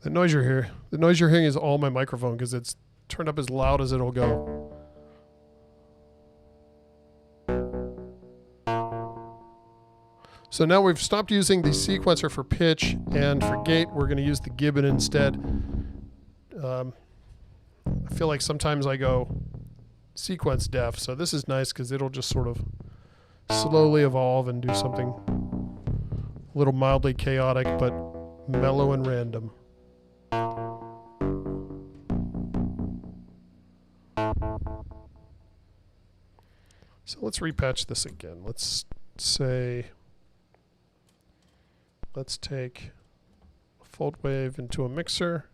The noise you're hearing is all my microphone because it's turned up as loud as it'll go. So now we've stopped using the sequencer for pitch, and for gate we're going to use the Gibbon instead. I feel like sometimes I go sequence deaf, so this is nice because it'll just sort of slowly evolve and do something a little mildly chaotic but mellow and random. So let's repatch this again. Let's take a fold wave into a mixer.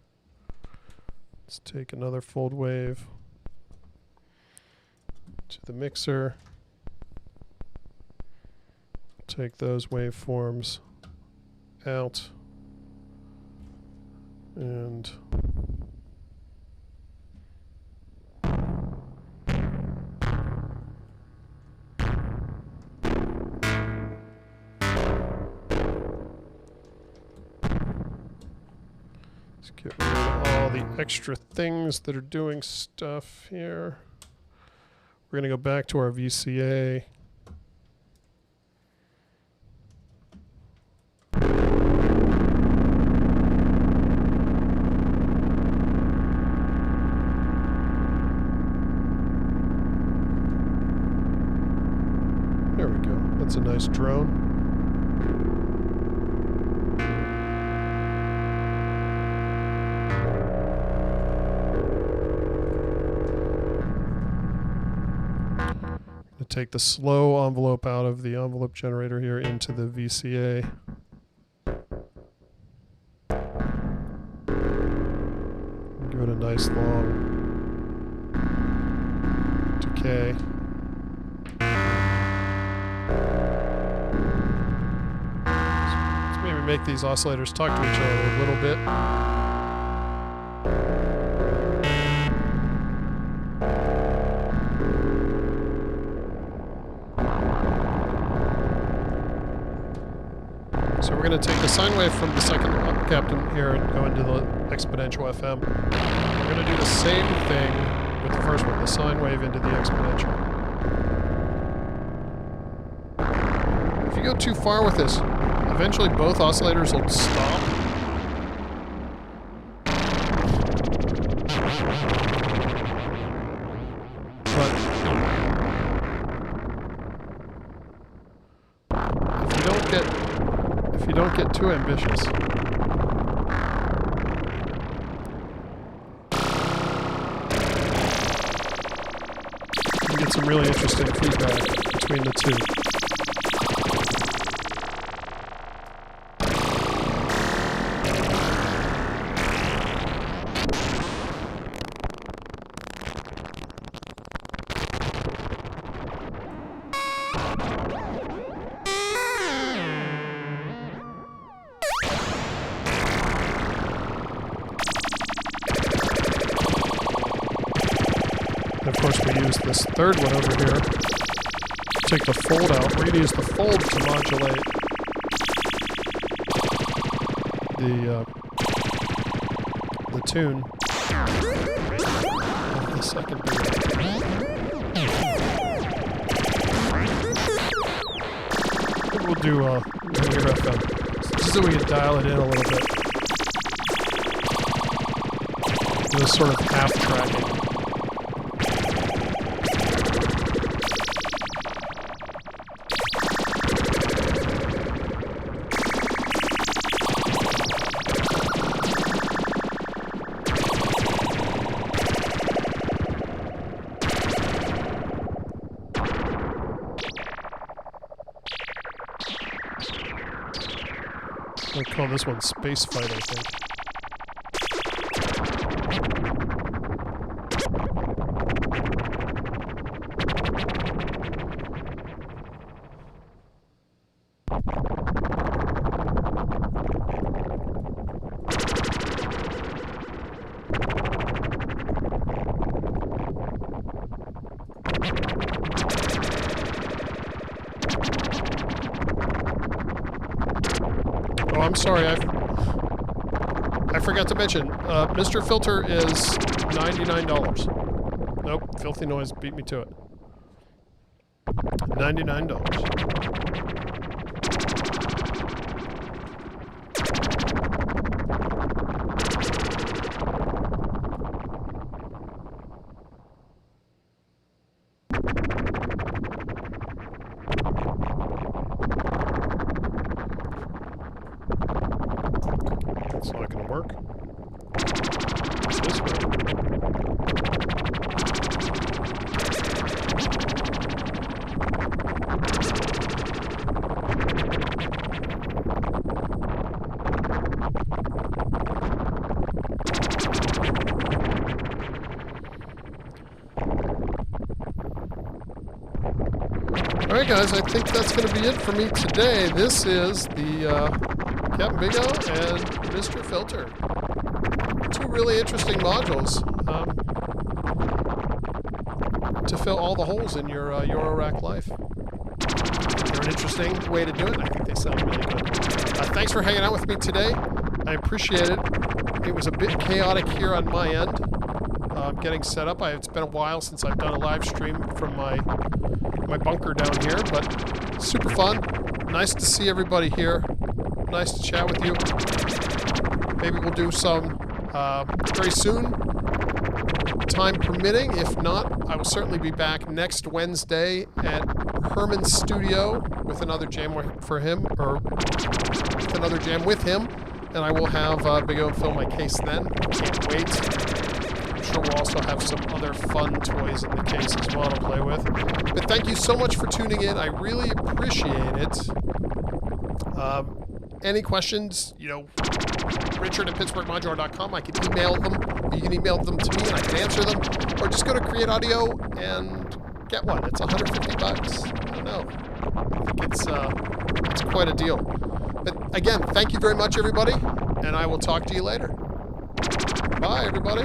Let's take another fold wave to the mixer. Take those waveforms out and let's get rid of all the extra things that are doing stuff here. We're going to go back to our VCA. There we go. That's a nice drone. Take the slow envelope out of the envelope generator here into the VCA. Give it a nice long decay. Let's maybe make these oscillators talk to each other a little bit. So we're going to take the sine wave from the second Capt'n here and go into the exponential FM. We're going to do the same thing with the first one, the sine wave into the exponential. If you go too far with this, eventually both oscillators will stop. If you don't get too ambitious, you get some really interesting feedback between the two. course, we use this third one over here. Take the fold out. We're going to use the fold to modulate the tune of the second beat. Maybe we'll do linear FM, just so we can dial it in a little bit. This sort of half tracking. We'll call this one Space Fight, I think. Oh, I'm sorry, I forgot to mention, Mr. Filter is $99. Nope, Filthy Noise beat me to it. $99. It's not going to work. This way. Alright guys, I think that's going to be it for me today. This is the Capt'n Big O and Mr. Filter. Two really interesting modules to fill all the holes in your Eurorack life. They're an interesting way to do it, and I think they sound really good. Thanks for hanging out with me today. I appreciate it. It was a bit chaotic here on my end. Getting set up. It's been a while since I've done a live stream from my bunker down here, but super fun. Nice to see everybody here. Nice to chat with you. Maybe we'll do some very soon, time permitting. If not, I will certainly be back next Wednesday at Herman's studio with another jam for him, or with another jam with him, and I will have Big O fill my case then. Can't wait. I'm sure we'll also have some other fun toys in the case as well to play with. But thank you so much for tuning in. I really appreciate it. Any questions, Richard at PittsburghModular.com. I can email them, or you can email them to me and I can answer them. Or just go to Create Audio and get one. It's $150. I don't know. I think it's quite a deal. But again, thank you very much, everybody, and I will talk to you later. Bye, everybody.